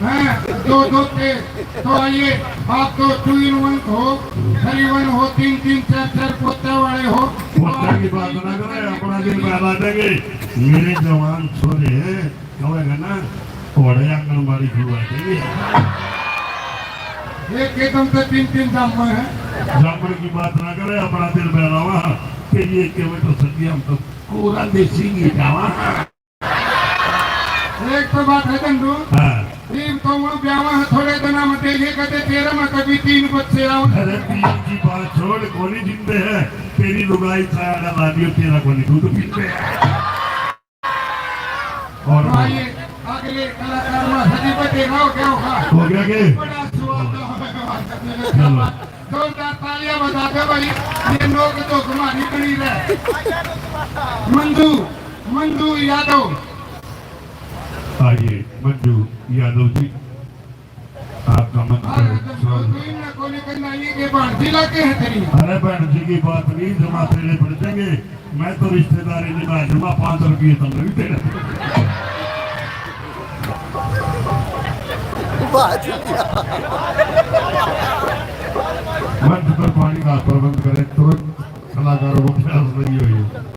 हैं, 2 दोते। तो आइए आप तो 2 in 1 हो, 3 in 1 हो, 3-3, 4-4 पोते वाले हो। पोते की बात ना करें, अपना दिन बना देंगे। मेरे जवान छोरे कहेगा ना थोड़े आंगनबाड़ी खुलवा देंगे। एक एकदम से 3-3 जामुन है। जामुन की बात ना करें, अपना दिल बहलावा के लिए केवल तो सदी हम तो पूरा देसी ही जावा। एक तो बात है दंडू, हाँ तीन तो वो ब्याह है, थोड़े दिनों में देखे कहते 13 में कभी 3 बच्चे आओ। अरे 3 की बात छोड़, कोनी जिंदे है तेरी लुगाई खाया डाला दियो, तेरा कोनी दूध पीते हैं। और आइए अगले कलाकार में सदी पर देखा हो क्या होगा। हो गया के बड़ा स्वाद चलो जोरदार तालियां बजा दो भाई, ये लोग तो तुम्हारी बनी रहे। मंजू यादव, आइए मंजू यादव जी, आपका मंत्र अरे बहन जी की बात नहीं, जमा तेरे पड़ जाएंगे। मैं तो रिश्तेदारी निभा जमा 5 रुपये तुम भी तेरे मंच पर पानी का का प्रबंध करें, तुरंत कलाकारों को प्यास लगी हुई है।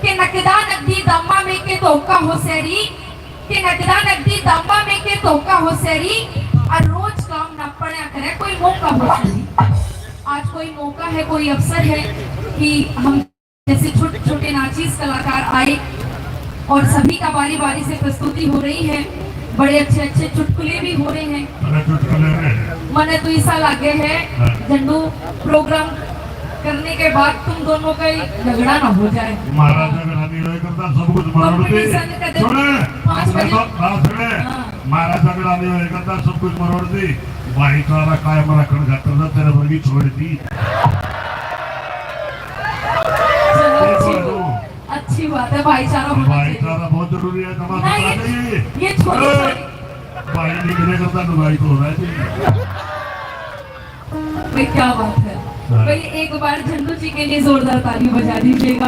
के नकदा नकदी दामा में के धोखा हो सैरी, के नकदा नकदी दामा में के धोखा हो सैरी, और रोज काम ना पड़ा करे कोई मौका हो सैरी। आज कोई मौका है, कोई अवसर है कि हम जैसे छोटे छोटे नाचीज कलाकार आए और सभी का बारी बारी से प्रस्तुति हो रही है। बड़े अच्छे अच्छे चुटकुले भी हो रहे हैं। मने तो ऐसा लगे है झंडू प्रोग्राम करने के बाद तुम दोनों का झगड़ा ना हो जाए। महाराज झगड़ा नहीं होए करता, सब कुछ मरोड़ते सुने, महाराज झगड़ा नहीं होए करता, सब कुछ मरोड़ती, भाईचारा कायम रखने खातिर ना तेरे वर्गी छोड़ दी। अच्छी बात है, भाईचारा होना चाहिए। भाईचारा बहुत जरूरी है। ये छोड़ो, भाई नहीं मिले करता भाई तो हो रहा है। भाई क्या बात है भाई, एक बार झंडू जी के लिए जोरदार ताली बजा दीजिएगा।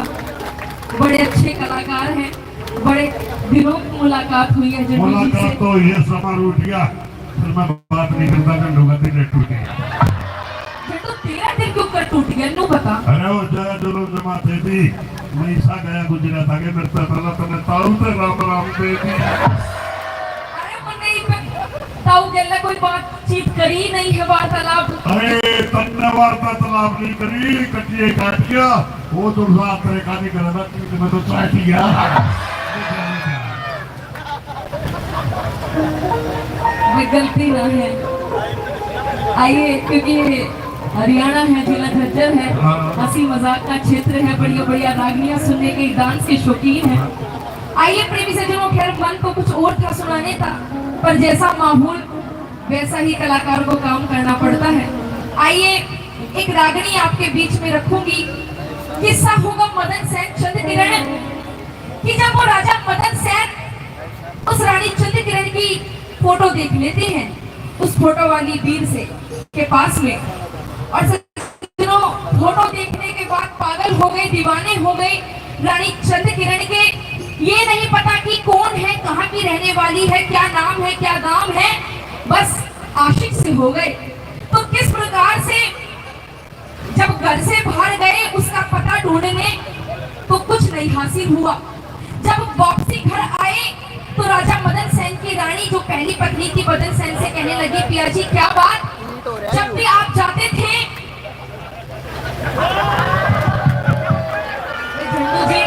बड़े अच्छे कलाकार हैं, बड़े दिनों की मुलाकात हुई है झंडू जी से। तो ये समा उठ गया, फिर मैं बात नहीं करता, झंडू का दिल टूट गया। झंडू तेरा दिल क्यों कर टूट गया, नू बता। अरे वो जया जो जमाते थी, मीसा गया गुजरात आगे मेरे पहला तो मैं ताऊ से राम राम दे दी। अरे मने ताऊ गेला कोई बातचीत करी नहीं है, वार्तालाप। अरे तन्ने वार्तालाप नहीं करी, कटिए काट गया, वो तो रात रे का नहीं करा था, क्योंकि मैं तो चाट ही गया। मैं गलती ना है। आइए, क्योंकि हरियाणा है, जिला झज्जर है, हंसी मजाक का क्षेत्र है, बढ़िया बढ़िया रागनियां सुनने के, डांस के शौकीन है। आइए प्रेमी सज्जनों, खैर मन तो कुछ और था, सुनाने था, पर जैसा माहौल वैसा ही कलाकार को काम करना पड़ता है। आइए एक रागनी आपके बीच में रखूंगी। किस्सा होगा मदन सेन चंद्र किरण कि जब वो राजा मदन सेन उस रानी चंद्र किरण की फोटो देख लेते हैं, उस फोटो वाली वीर से के पास में, और फोटो देखने के बाद पागल हो गए, दीवाने हो गए रानी चंद्र किरण के। ये नहीं पता कि कौन है, कहाँ की रहने वाली है, क्या नाम है, क्या दाम है, बस आशिक से हो गए। तो किस प्रकार से जब घर से बाहर गए उसका पता ढूंढने, तो कुछ नहीं हासिल हुआ। जब वापसी घर आए तो राजा मदन सेन की रानी जो पहली पत्नी थी मदन सेन से कहने लगी, पिया जी क्या बात, जब भी आप जाते थे झंडू जी,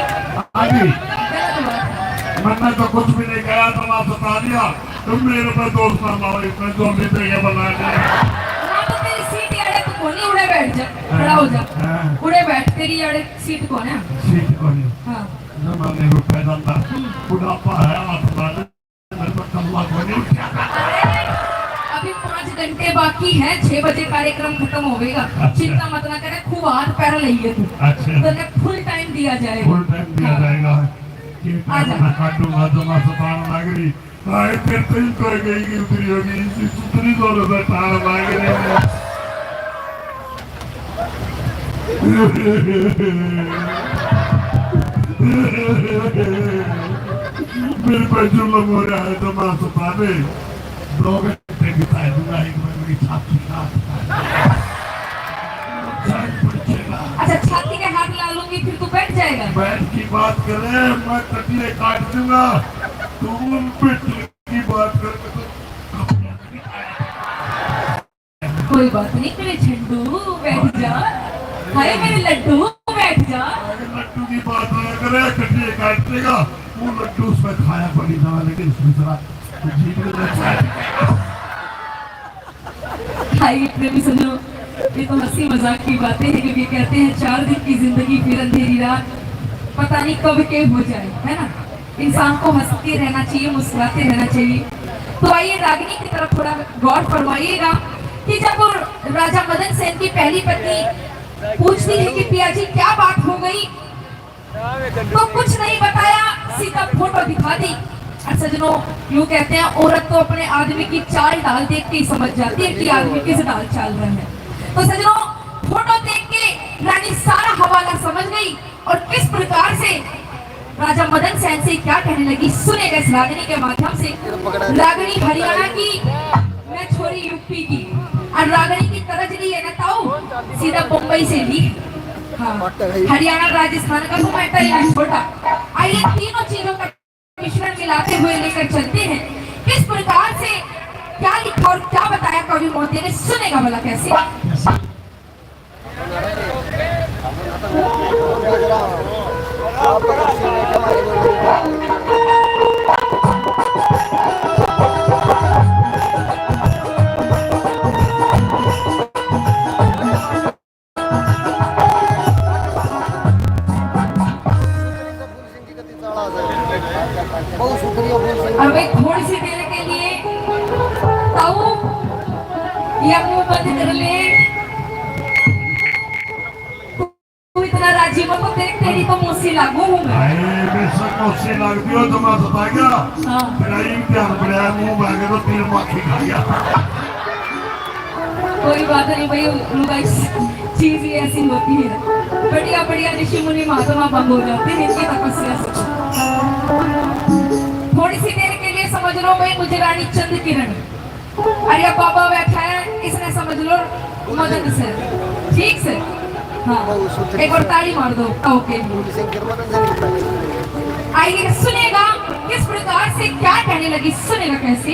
मैंने तो कुछ भी नहीं कहा, तो आप बता दिया, तुम मेरे पर दोस्त ना लाओ, इसमें जो भी देगा बना दे। तो तेरी सीट यार तू कौन ही, उड़े बैठ जा, खड़ा हो जा, उड़े बैठ, तेरी यार सीट कौन है? सीट कौन है? हाँ, जमाने को पैदा था, बुढ़ापा है, आप बता मेरे पर कल्ला को नहीं उठा। अभी 5 घंटे बाकी है, 6 बजे कार्यक्रम खत्म हो गएगा। चिंता मत ना करे, खूब हाथ पैर लइए तू। अच्छा, तो फुल टाइम दिया जाएगा, फुल टाइम दिया जाएगा। मैं काटूंगा तो मैं सतान लग रही, आए फिर तीन तो गई की उतरी होगी, उतरी दोनों से तान लग रही। मेरे पर जुल्म हो रहा है तो मैं सताने 2 घंटे बिताए दूंगा, एक बार मेरी छाती अच्छा छाती के हाथ ला लूंगी, फिर तू बैठ जाएगा। बैठ की बात करे, मैं कटिए काट दूंगा, तुम पिट की बात करके तो कोई बात नहीं, मेरे झंडू बैठ जा, हाय मेरे लड्डू बैठ जा। लड्डू की बात ना करे, कटिए काट देगा, वो लड्डू उसमें खाया पड़ी था, लेकिन उसमें जरा हाय प्रेमी सुनो, ये तो हंसी मजाक की बातें हैं, क्योंकि कहते हैं 4 दिन की जिंदगी फिर अंधेरी रात, पता नहीं कब के हो जाए, है ना। इंसान को हंसते रहना चाहिए, मुस्कुराते रहना चाहिए। तो आइए रागिनी की तरफ थोड़ा गौर फरमाइएगा कि जब राजा मदन सेन की पहली पत्नी पूछती है कि पिया जी क्या बात हो गई, तो कुछ नहीं बताया, सीधा फोटो दिखा दी। और सजनों, यूं कहते हैं औरत तो अपने आदमी की चाल डाल देख के ही समझ जाती है कि आदमी किस डाल चाल रहा है। तो सजनों, फोटो देख के रानी सारा हवाला समझ गई और किस प्रकार से राजा मदन सेन से क्या कहने लगी, सुनेगा इस रागिनी के माध्यम से। रागिनी हरियाणा की, मैं छोरी यूपी की, और रागिनी की तरज ली है ना ताऊ, सीधा मुंबई से ली। हाँ, हरियाणा राजस्थान का तो मैटर या छोटा। आइए तीनों चीजों का मिश्रण मिलाते हुए लेकर चलते हैं। किस प्रकार से क्या लिखा और क्या बताया कवि मोती ने, सुनेगा भला कैसे। बहुत शुक्रिया और भाई थोड़ी सी देर के लिए ताऊ या मुंह बंद कर ले। तू इतना राजी मत हो, तेरी तो मुझसे लागू हूँ मैं। बेशक मुझसे लगती हो तो मैं बता गया फिर ध्यान बढ़ाया मुंह भागे तो तीर माखी खा गया। कोई बात नहीं भाई, चीज ही ऐसी होती है। बढ़िया बढ़िया ऋषि मुनि महात्मा बंद हो जाते हैं इनकी तपस्या से। थोड़ी सी देर के लिए समझ लो भाई मुझे रानी चंद किरण, अरे बाबा बैठा है इसने समझ लो मदद से, ठीक से। हाँ, एक और ताली मार दो। ओके, आइए सुनेगा किस प्रकार से क्या कहने लगी, सुनेगा कैसे।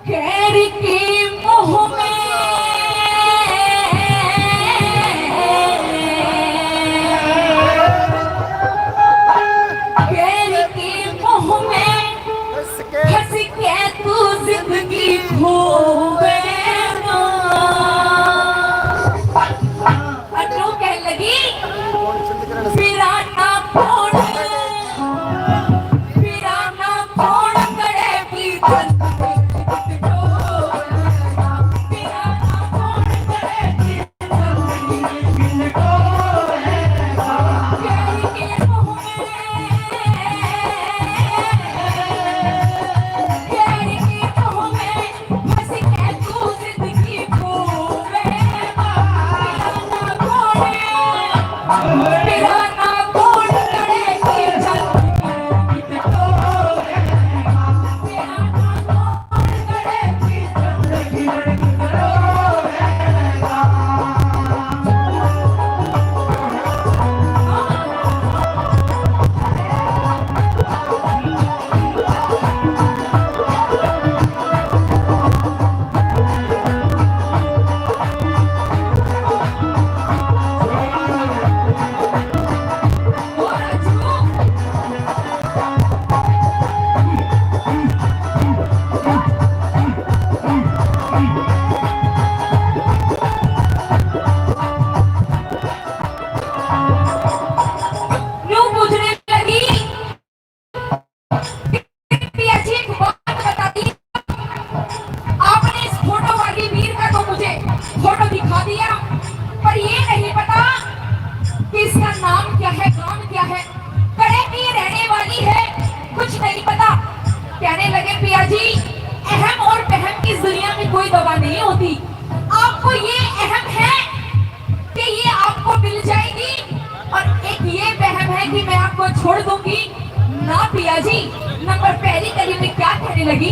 कैरी के मुंह में जिंदगी खोवे अनु कह लगी पिराना फोन करे पीछे छोड़ दूंगी ना पिया जी। नंबर पहली कली में क्या कहने लगी,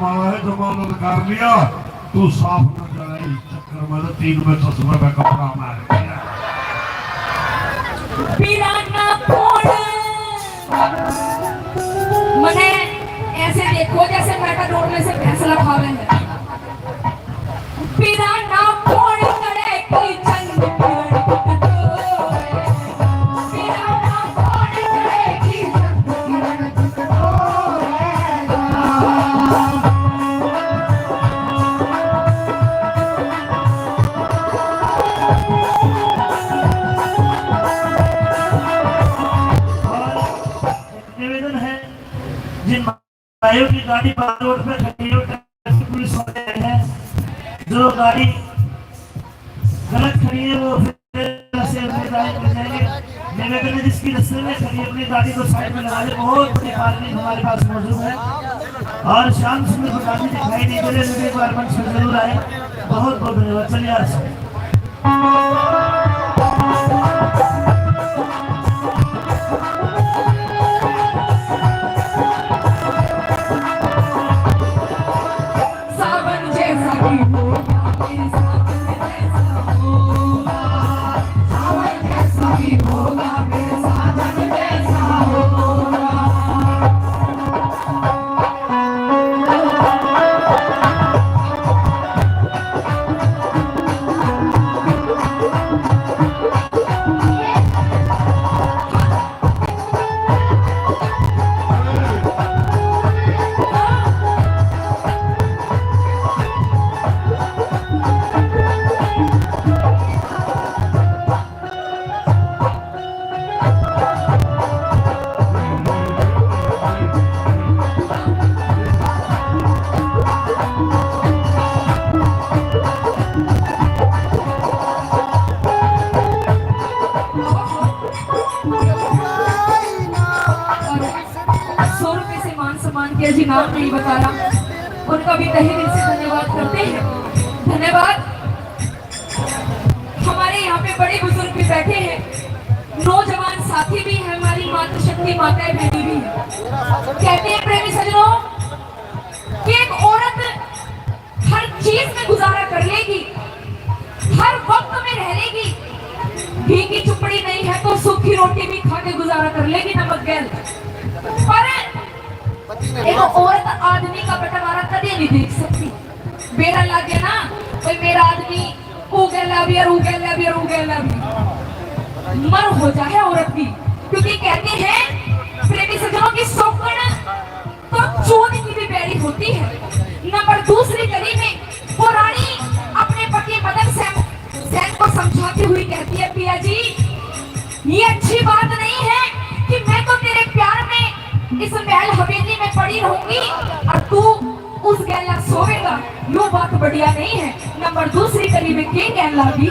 मारा है तो मैंने कर लिया तू साफ न कराई चक्कर में 3 में 10 में कपड़ा मार दिया पिराना फोड़ मने ऐसे देखो जैसे मेटाडोर में से फैसला खा रहे हैं पिराना फोड़ करे की जंग पिराना फोड़ करे की निवेदन है जिन भाइयों की गाड़ी बाहर रोड पे खड़ी है ट्रैफिक पुलिस वाले हैं जो गाड़ी गलत खड़ी है वो फिर से अपनी गाड़ी में जाएंगे निवेदन है जिसकी रास्ते में खड़ी है अपनी गाड़ी को साइड में लगा ले बहुत बड़ी पार्किंग हमारे पास मौजूद है और शाम सुबह को गाड़ी दिखाई नहीं दे रही मुझे एक बार मंच पर जरूर आए बहुत बहुत धन्यवाद चलिए आज सावन जैसा भी होगा मेरे सावन जैसा होगा सावन जैसा भी होगा मेरे सावन जैसा होगा के जी नाम नहीं बताया उनका भी तहे दिल से धन्यवाद करते हैं धन्यवाद हमारे यहाँ पे बड़े बुजुर्ग भी बैठे हैं नौजवान साथी भी है हमारी मातृशक्ति माताएं बहनी भी है कहते हैं प्रेमी सज्जनों कि एक औरत हर चीज में गुजारा कर लेगी हर वक्त में रह लेगी घी की चुपड़ी नहीं है तो सूखी रोटी भी खा के गुजारा कर लेगी नमक गैल पर एक औरत आदमी का बंटवारा कभी नहीं देख सकती बेरा लागे ना कोई मेरा आदमी मर हो जाए औरत की क्योंकि कहते हैं प्रेमी सज्जनों की सौगन तो चोर की भी बैरी होती है नंबर दूसरी कड़ी में वो रानी अपने पति मदन सेन को समझाती हुई कहती है पिया जी ये अच्छी बात नहीं है कि मैं तो तेरे प्यार में इस महल हवेली में पड़ी रहूंगी और तू उस गैला सोएगा यो बात बढ़िया नहीं है नंबर दूसरी कड़ी में के गैला भी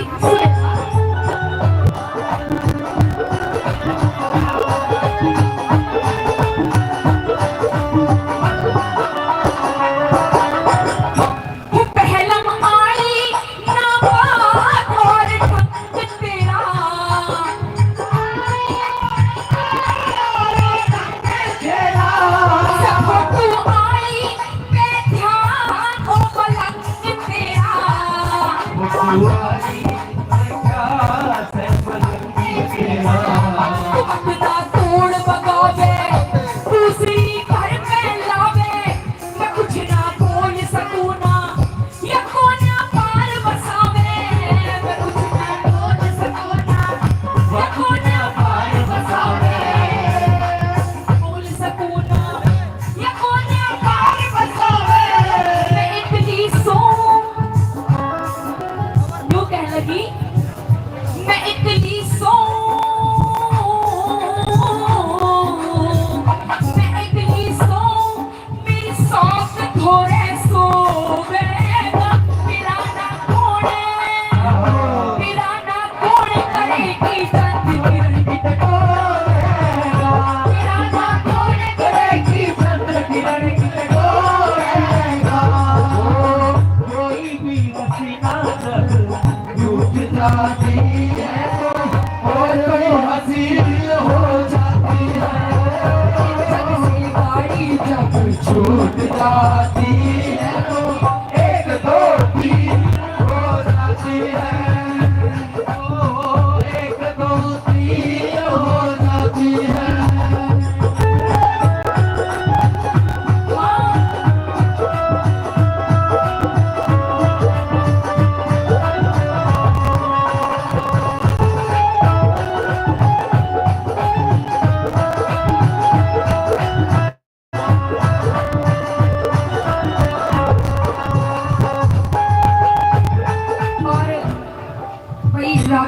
छूट जाती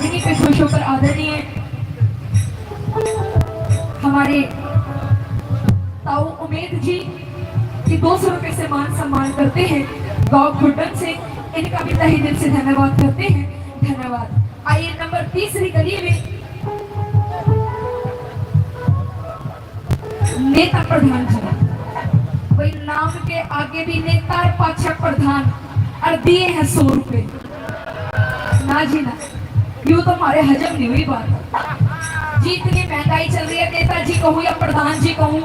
इन्हीं पे खुश होकर आदरणीय हमारे ताऊ उमेद जी कि 200 रुपए से मान सम्मान करते हैं गांव खुर्डन से, इनका भी तहे दिल से धन्यवाद करते हैं। धन्यवाद। आइए नंबर 30 गली में नेता प्रधान जी, वही नाम के आगे भी नेता और पाछा प्रधान और दिए हैं 100 रुपए। ना जी ना, यूं तो हमारे हजम नहीं हुई बात जी। इतनी महंगाई चल रही है, नेताजी कहूँ या प्रधान जी कहूँ,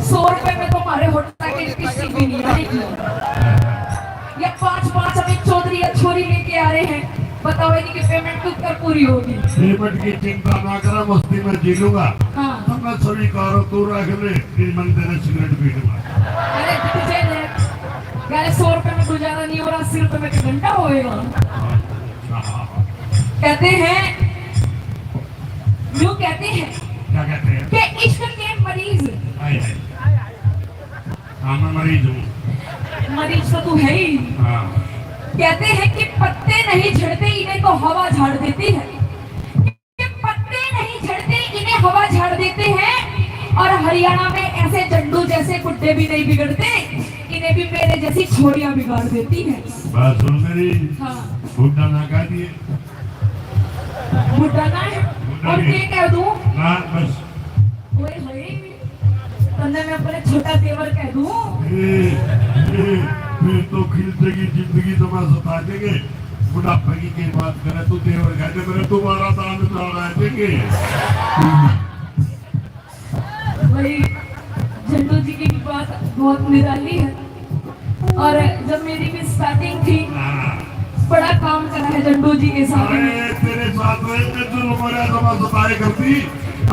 100 रुपए में तो हमारे होटल के किस्ती भी नहीं बनेगी। या 5-5 अमित चौधरी या छोरी लेके आ रहे हैं, बताओ इनकी पेमेंट कब तक पूरी होगी? पेमेंट की चिंता ना करा, मस्ती में जी लूंगा। हाँ। तो मैं सभी कारों तू रख ले, फिर मन तेरे सिगरेट पी लूंगा। अरे तुझे यार 100 रुपए में गुजारा नहीं हो रहा, 80 रुपए में एक घंटा होएगा। कहते हैं, यूं कहते हैं, क्या कहते हैं कि इश्क के मरीज, हाँ मैं मरीज हूँ। मरीज तो तू है ही। हाँ। कहते हैं कि पत्ते नहीं झड़ते इन्हें तो हवा झाड़ देती है, कि पत्ते नहीं झड़ते इन्हें हवा झाड़ देते हैं। और हरियाणा में ऐसे जंडू जैसे गुड्डे भी नहीं बिगड़ते, इन्हें भी मेरे जैसी छोरियां बिगाड़ देती हैं। बात सुन मेरी। हाँ। बुड्ढा ना कह दिए, बुड्ढा ना है और क्या कह दूं? ना बस ओए होए, तन्ने मैं अपने छोटा देवर कह दूं? फिर तो खिलतेगी जिंदगी, तो मैं सता देंगे। बुढ़ापे की बात करे तू देवर कहते मेरे तुम्हारा दान चढ़ा देंगे। भाई झंडू जी की बात बहुत निराली है। और जब मेरी भी स्टार्टिंग थी, बड़ा काम करा है झंडू जी के साथ। अरे तेरे साथ में तो मैं सताए करती,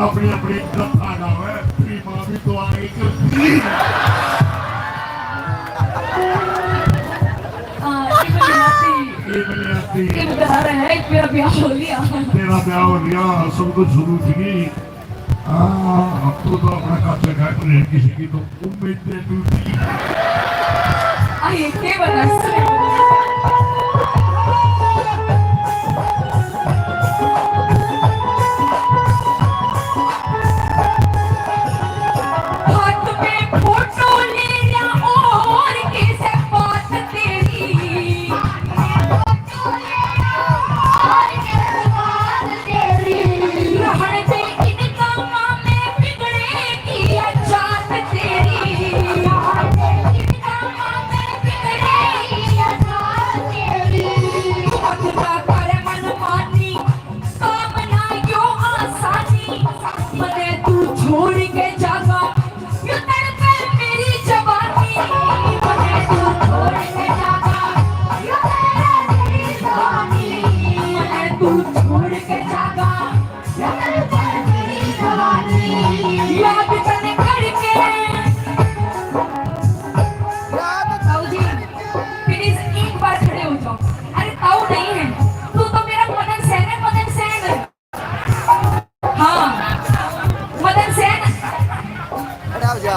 अपनी अपनी कथा गावे, तेरी माँ भी तो आगे करती। मेरा ब्याह हो लिया, तेरा ब्याह हो गया, सब कुछ शुरू थी। अब तो अपना काचे काट रहे, किसी की तो उम्मीद टूटी। आइए के बता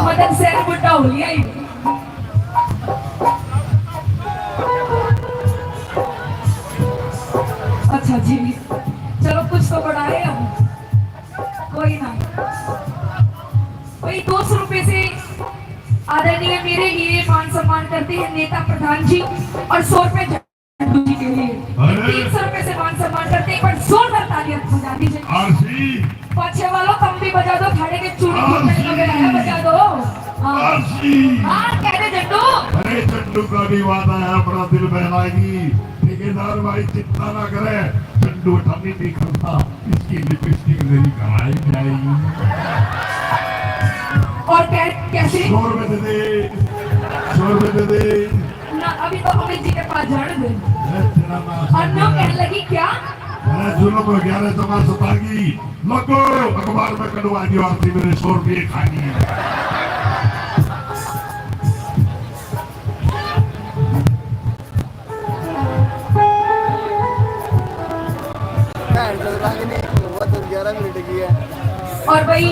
मदन सेन बुढ़ा हो लिया ही। अच्छा जी, चलो कुछ तो बढ़ाए हम, कोई ना। वही 200 रुपए से आदरणीय मेरे लिए मान सम्मान करते हैं नेता प्रधान जी, और 100 रुपए झंडू जी के लिए 300 रुपए से मान सम्मान करते हैं। पर जोरदार तालियां बजा दीजिए। पाछे वालों तुम भी बजा दो, खाने के चूड़ी वगैरह है, बजा दो। हाँ कह रहे झंडू। अरे झंडू का भी वादा है, अपना दिल बहलाएगी। ठेकेदार भाई चिंता ना करे, झंडू उठानी नहीं करता, इसकी लिपस्टिक मेरी कमाई जाएगी। और कैसे? 100 रुपए दे दे, 100 रुपए दे दे ना। अभी तो अमित जी के पास जाने दे। और ना कहने लगी क्या? जुल्म हो गया रे, तो मैं सतागी। लगो अखबार में कटवा दी आरती, मेरे 100 रुपये खानी है। और भाई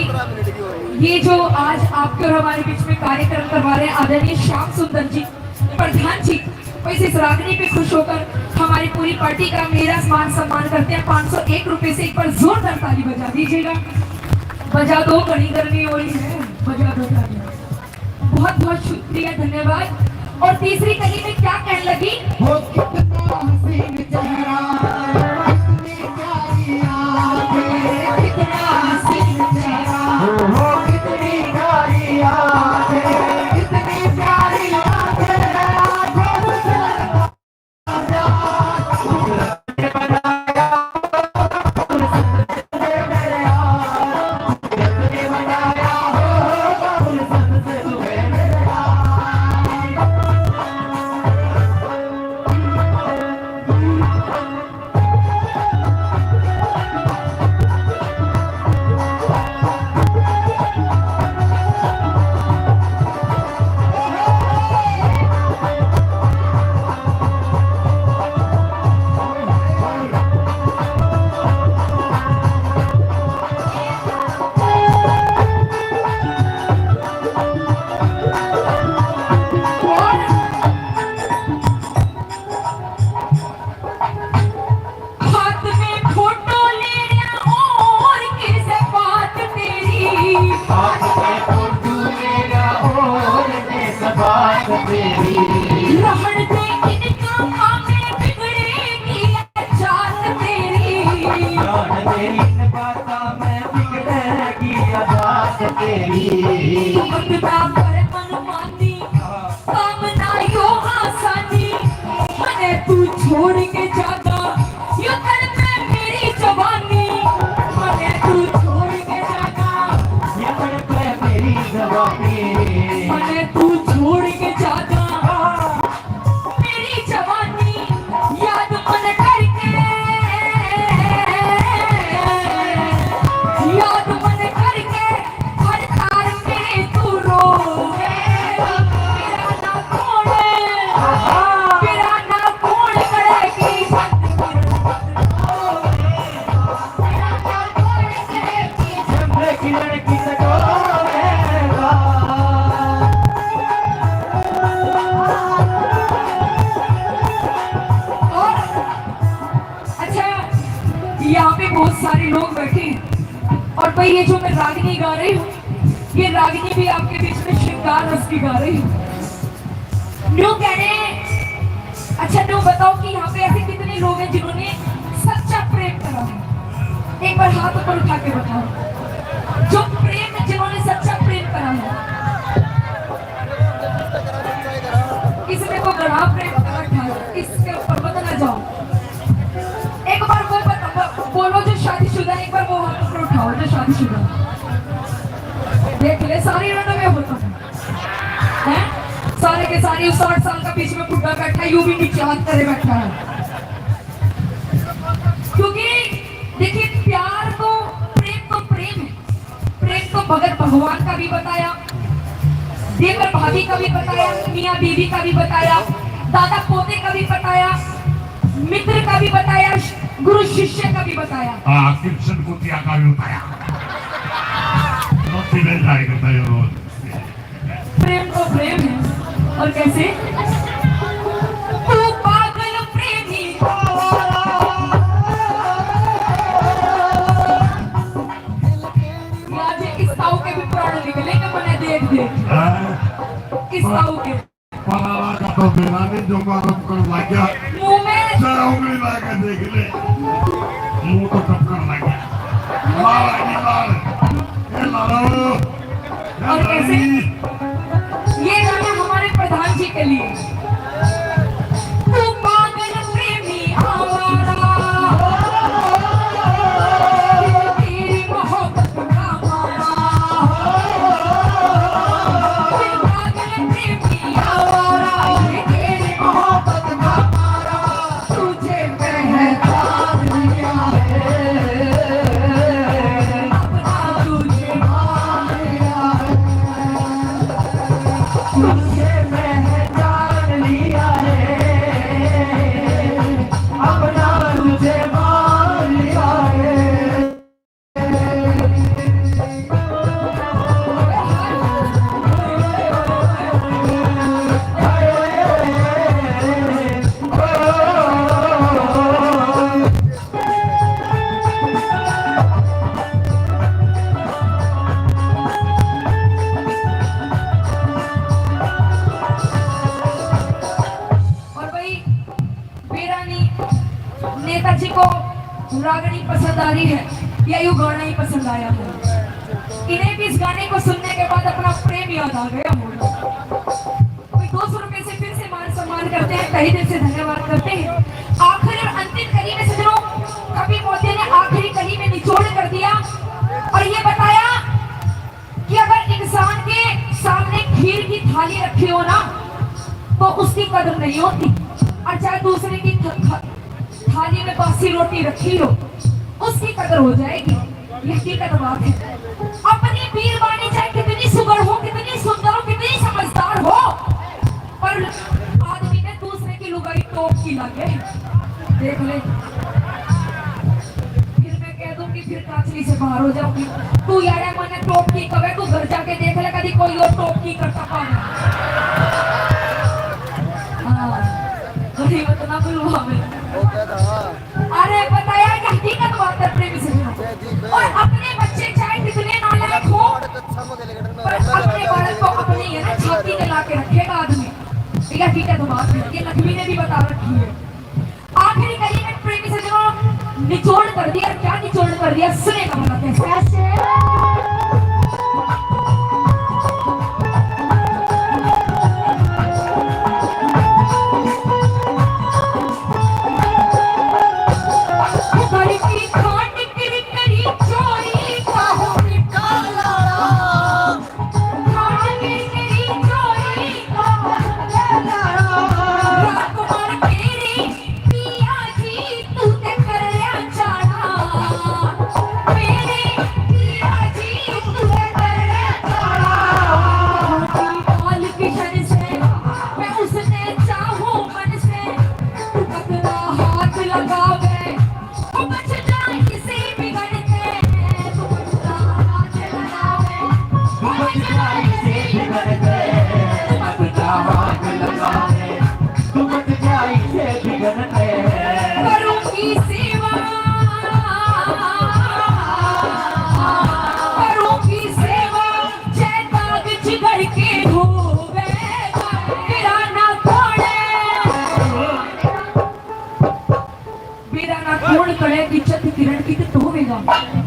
ये जो आज आपके और हमारे बीच में कार्यक्रम करवा रहे हैं आदरणीय श्याम सुंदर जी प्रधान जी, भाई इस रागनी पे खुश होकर हमारी पूरी पार्टी का मेरा मान सम्मान करते हैं 501 रुपए से। एक बार जोरदार ताली बजा दीजिएगा। बजा दो, बड़ी गर्मी हो रही है, बजा दो ताली। बहुत बहुत शुक्रिया, धन्यवाद। और तीसरी कली में क्या कहने लगी, वो कितना हसीन चेहरा, कितनी प्यारी आंखें, कितना हसीन चेहरा, वो कितनी प्यारी आंखें, कितनी प्यारी आंखें, आंखों से छोड़ के जाता ये कर पे मेरी जवानी, मने तू छोड़ के जाता ये कर पे मेरी जवानी, मने तू छोड़ के जाता मेरी जवानी, याद मन करके, याद मन करके हर तार में तू रोवे, मेरा ना खोले, मेरा ना खोल करेगी लड़की से और अच्छा, यहाँ पे बहुत सारे लोग बैठे हैं और भाई ये जो मैं रागिनी गा रही हूँ, ये रागिनी भी आपके बीच में श्रृंगार रस की गा रही हूँ। न्यू कह रहे हैं, अच्छा न्यू बताओ कि यहाँ पे ऐसे कितने लोग हैं जिन्होंने सच्चा प्रेम करा है? एक बार हाथ ऊपर उठा के बताओ, जो प्रेम, जिन्होंने सच्चा प्रेम करा है। किसी ने को गड़ा प्रेम कर रखा है, इसके ऊपर मत ना जाओ। एक बार वो बोलो जो शादीशुदा, एक बार वो हाथ ऊपर उठाओ जो शादीशुदा। देख ले सारी रनों में होता है, सारे के सारे 60 साल का बीच में बुढ़ा बैठा है, यूं भी नीचे हाथ करे बैठा है। क्योंकि देखिए प्यार तो प्रेम है। प्रेम तो भगत भगवान का भी बताया, देवर भाभी का भी बताया, मियाँ बीवी का भी बताया, दादा पोते का भी बताया, मित्र का भी बताया, गुरु शिष्य का भी बताया, कृष्ण को क्या का भी बताया। प्रेम तो प्रेम है। और कैसे, तू पागल प्रेमी मुझे इस ताऊ के भी प्राण निकलेंगे, मैंने देख इस ताऊ के तो बेरानी जो मारो कर लग गया मुंह में, जरा उंगली लगा देख ले, मुंह तो टपकन लग गया। मार ये लालो। और कैसे, ये गाना हमारे प्रधान जी के लिए। तू पागल प्रेमी आवारा, तेरी मोहब्बत का मारा, तू पागल प्रेमी आवारा, तेरी मोहब्बत का मारा, तुझे पहचान लिया है, अपना तुझे मान लिया है, तुझे पहचान नेताजी को रागनी पसंद आ रही है या यूं गाना ही पसंद आया हो। इन्हें भी इस गाने को सुनने के बाद अपना प्रेम याद आ गया हो। कोई 200 रुपए से फिर से मान सम्मान करते हैं, तहे दिल से धन्यवाद करते हैं। आखिरी और अंतिम कड़ी में सजनों, कवि मोदी ने आखिरी कड़ी में निचोड़ कर दिया और ये बताया कि अगर इंसान के सामने खीर की थाली रखी हो ना तो उसकी कदर नहीं होती, और चाहे दूसरे की थाली में बासी रोटी रखी हो उसकी कदर हो जाएगी। ये हकीकत बात है। अपनी पीर वाणी चाहे कितनी सुगर हो, कितनी सुंदर हो, कितनी समझदार हो, पर आदमी ने दूसरे की लुगाई टोप की लगे देख ले, फिर मैं कह दूंगी फिर काचली से बाहर हो जाऊंगी। तू यार मैंने टोप की कवे, तू घर जाके देख ले कभी कोई और टोप की करता पाना। गरीब इतना बुलवा में अरे बताया कि हकीकत बात है प्रेमी से। और अपने बच्चे चाहे कितने नालायक हो, पर अपने बालक को अपनी है ना छाती में ला के रखेगा आदमी। ठीक है, ठीक है, तो बात है ये लक्ष्मी ने भी बता रखी है। आखिरी कड़ी में प्रेमी से जो निचोड़ कर दिया, क्या निचोड़ कर दिया सुने का मतलब कैसे।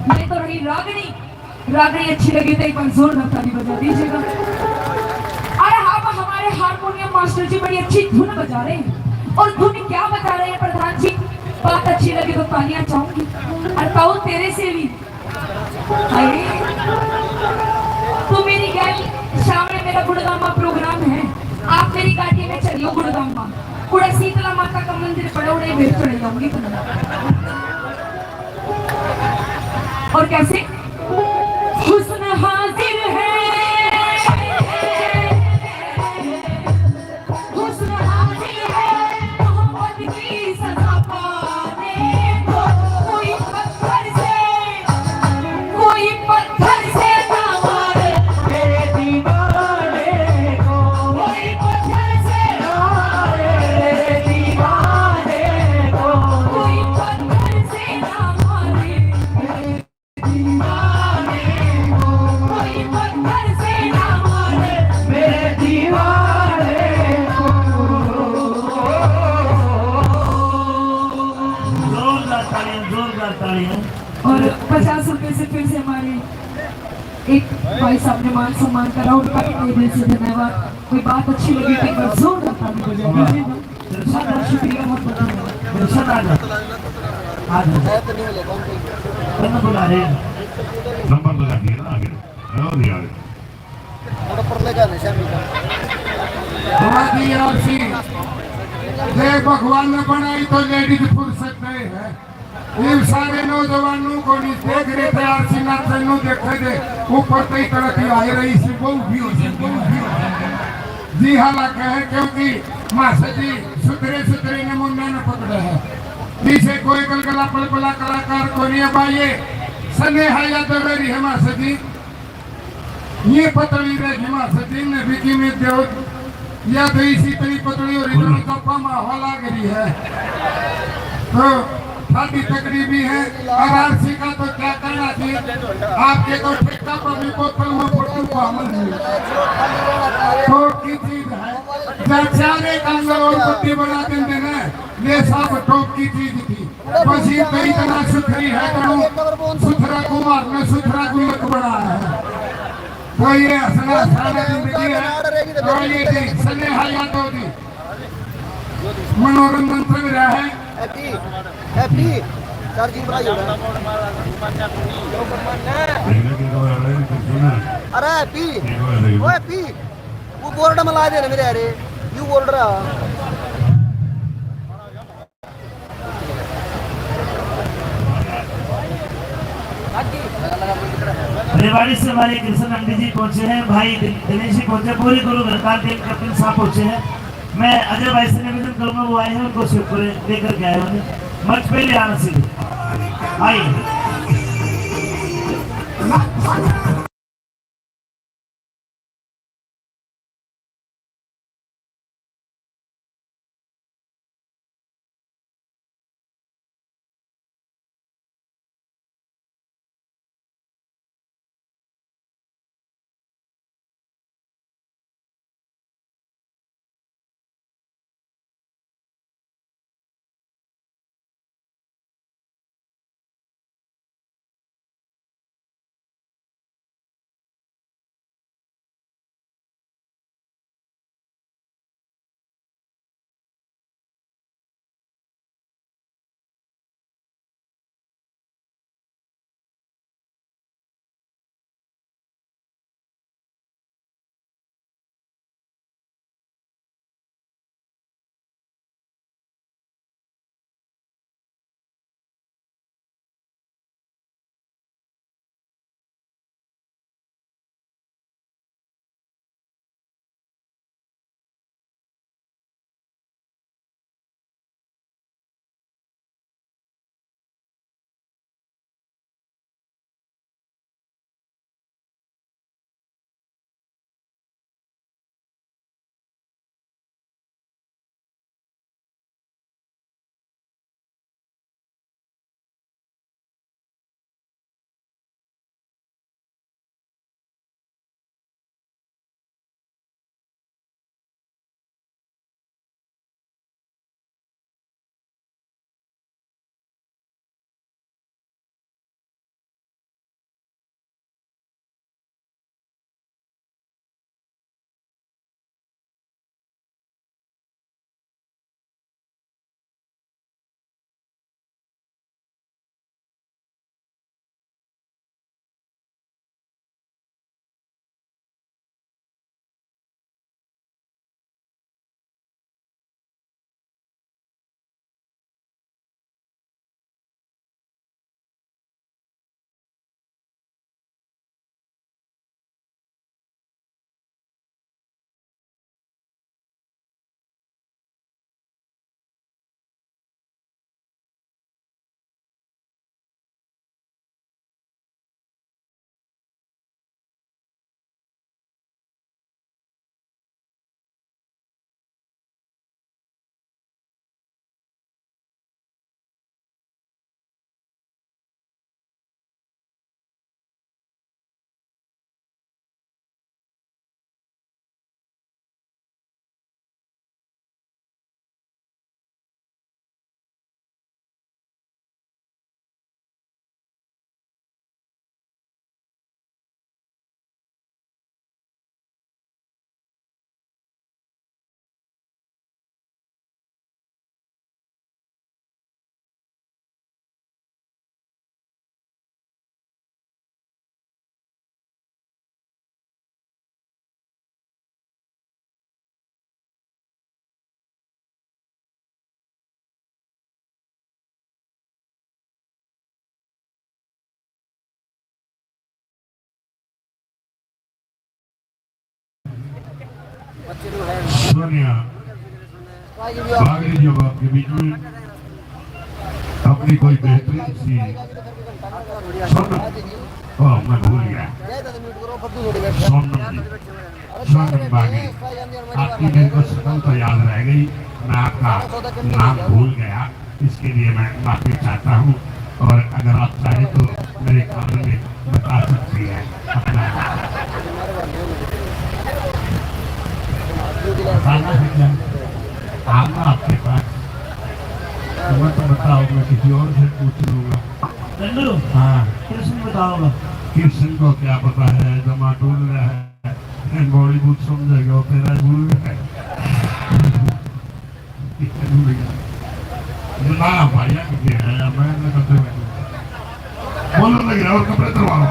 ये तो रही रागनी। रागनी अच्छी लगी तो एक बार जोरदार ताली बजा दीजिएगा। अरे हाँ, हमारे हारमोनियम मास्टर जी बड़ी अच्छी धुन बजा रहे हैं। और धुन क्या बजा रहे हैं प्रधान जी, बात अच्छी लगी तो तालियां चाहूंगी। और ताऊ तेरे से भी तू मेरी गैल शाम में मेरा गुड़गामा प्रोग्राम है, आप मेरी गाड़ी में चलियो गुड़गामा। पूरा शीतला माता का मंदिर पड़ा उड़े भेज चढ़ जाऊंगी। और कैसे हुस्न हाजिर है, हुस्न हाजिर है मोहब्बत की सजा पाने को। कोई पत्थर से ना मारे मेरे दीवाने को, कोई पत्थर से ना मारे मेरे दीवाने को, कोई पत्थर से ना मारे और 50 रुपए से फिर से हमारे एक भाई साहब ने मान सम्मान करा, उनका दिल से धन्यवाद। कोई बात अच्छी लगी तो एक बार जोरदार ताली बजा दीजिएगा। बहुत शुक्रिया, बहुत नंबर लगा दिया ना आगे और यार हमारी आरसी जय भगवान ने बनाई तो लेडीज फुर्सत नहीं है। इन सारे नौजवानों को नहीं देख रहे थे आरसी ना तेनों देखे थे ऊपर कई तरह की आए रही सी बहु भी हो जी। हालांकि है क्योंकि मासा जी सुधरे सुधरे ने मुन्ना ने पकड़े हैं, पीछे कोई गलगला पलपला कलाकार को नहीं है भाई। स्नेहा यादव रही है मासा जी, ये पतली रही मासा जी ने विकी में देव या तो इसी तरी पतली और इधर कप्पा माहौल आ गई है तो शादी तकड़ी भी है। अब आरसी का तो क्या करना चाहिए, आपके को ठेका पर भी बोतल में फोटो पावन है तो की चीज है। जब चारे का अंदर और पट्टी बना देते हैं ये सब टॉप की चीज थी। बस ये कई तरह सुथरी है करूँ सुथरा कुमार ने सुथरा गुलक बनाया है। तो ये असला सारा जिंदगी है। तो ये थी स्नेहा यादव जी मनोरंजन चल रहा है। हैप्पी हैप्पी चार्जिंग बढ़ाई होगा। अरे हैप्पी ओ हैप्पी वो बोर्ड में ला दे रहे मेरे अरे यू बोल रहा रेवाड़ी से हमारे कृष्ण नंदी जी पहुंचे हैं, भाई दिनेश जी पहुंचे, पूरी गुरु घरकाल टीम कपिल साहब पहुंचे हैं। मैं अजय भाई से निवेदन करूंगा वो आए हैं उनको स्वीप करे लेकर के आए हैं मंच पे ले आना सीधे आइए। सोनिया आखिरी जवाब के बीच में अपनी कोई बेहतरीन सी मैं भूल गया सोनम बागी आपकी मेरे को शकल तो याद रह गई, मैं आपका नाम भूल गया, इसके लिए मैं माफी चाहता हूँ। और अगर आप चाहें तो मेरे कानून में बता सकती है अपना बताना है क्या आना आपके पास मत बताओ, मैं किसी और से पूछ लूंगा। दंडू हाँ, कृष्ण बताओगा। कृष्ण को क्या पता है, जमा डूल रहा है, बॉलीवुड समझेगा, तेरा भूल गया ना भैया किसी है, मैं न करते बोलने लगे और कपड़े करवा लो।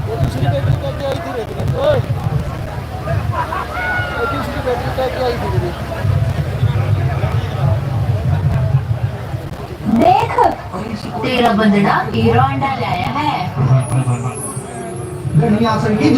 वो दूसरी बैटरी करके आई थी रेत ओए वो दूसरी बैटरी करके आई थी मेरी। देख तेरा बंदना हीरो अंडा लाया है। गणिया संगीत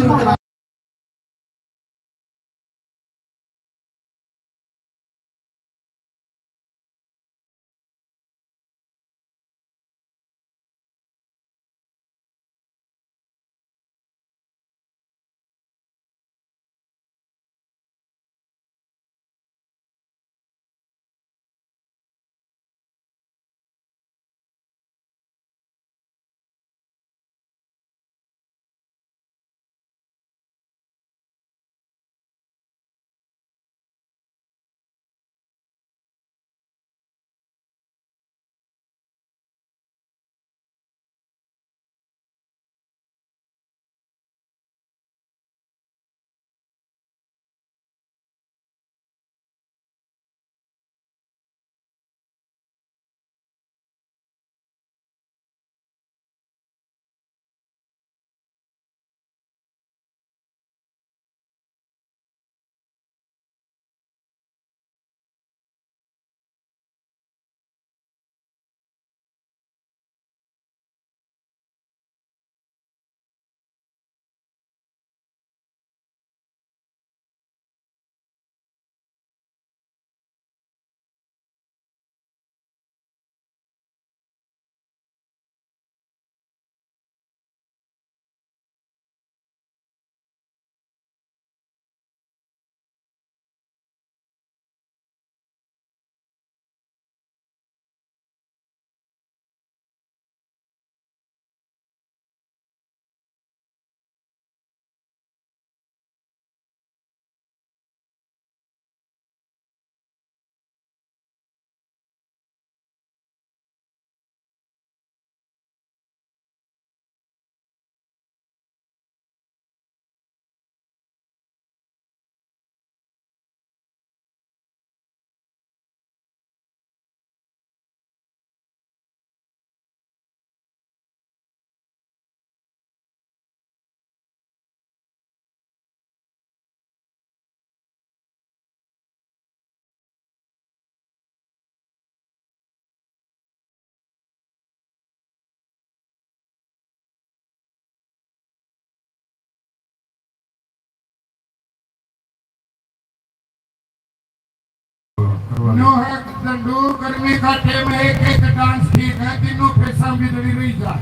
नो है दंडू गर्मी का टेम है, एक डांस ठीक है, तीनों पैसा भी दड़ी रही जा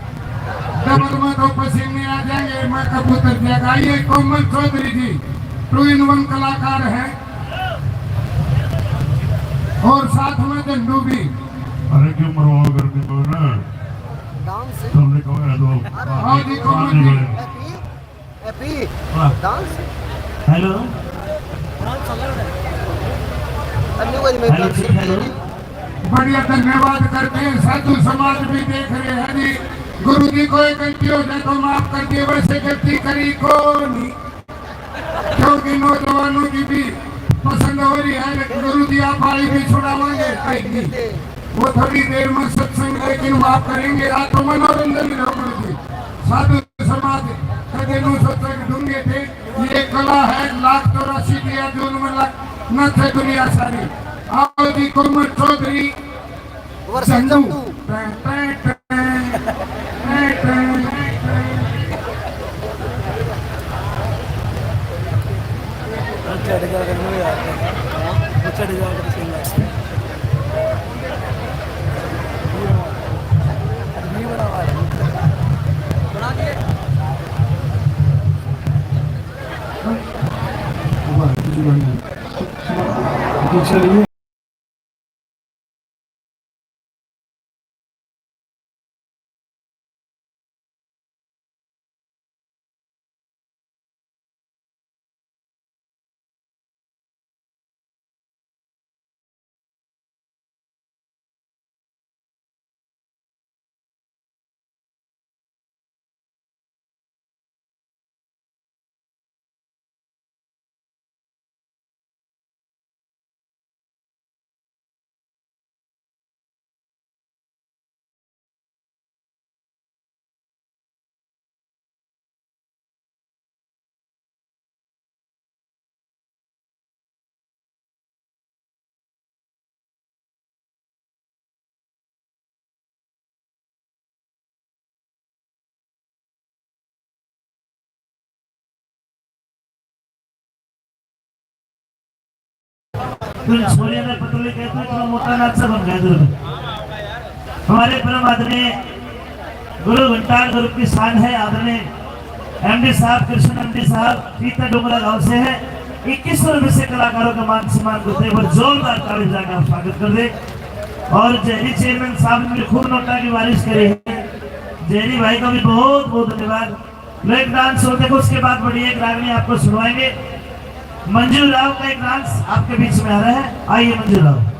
डबल में तो पसीने आ जाएंगे। मैं कबूतर जाएगा। ये कोमल चौधरी जी 2 in 1 कलाकार हैं और साथ में दंडू भी। अरे क्यों मरवाओ गर्मी को ना, डांस तुमने कहा है तो हाँ जी Komal ji. Happy happy dance hello अन्य वाली में हेलो। बढ़िया धन्यवाद करते हैं। साधु समाज भी देख रहे हैं जी। गुरु जी को एक गलती हो जाए तो माफ कर दिए, वैसे गलती करी को नहीं, क्योंकि नौजवानों की भी पसंद हो रही है। गुरु जी आप आई भी छुड़ावाएंगे वो थोड़ी देर में सत्संग, लेकिन माफ करेंगे। आप तो मनोरंजन ही रहो गुरु जी। साधु समाज कदे सत्संग ढूंढे थे। ये कला है, 1,84,000 दिया जून में लाख न थे दुनिया सारी। आओ जी कोमल चौधरी वर्षन चलिए तुम छोरिया ने पतले कहते हो तो मोटा नाचा बन गया दुर्ग। हमारे परम आदरणीय गुरु घंटाल ग्रुप की शान है। आदरणीय एमडी साहब कृष्ण एमडी साहब पीता डोंगरा गांव से है। 2100 रुपए से कलाकारों का मान सम्मान करते हैं। जोरदार ताली बजाकर आप स्वागत कर दे। और जहरी चेयरमैन साहब ने खूब नोटा की बारिश करी है। जहरी भाई का भी बहुत बहुत धन्यवाद। ब्रेक डांस होते देखो, उसके बाद बड़ी एक रागनी आपको सुनवाएंगे। मंजू राव का एक डांस आपके बीच में आ रहा है। आइए मंजू राव।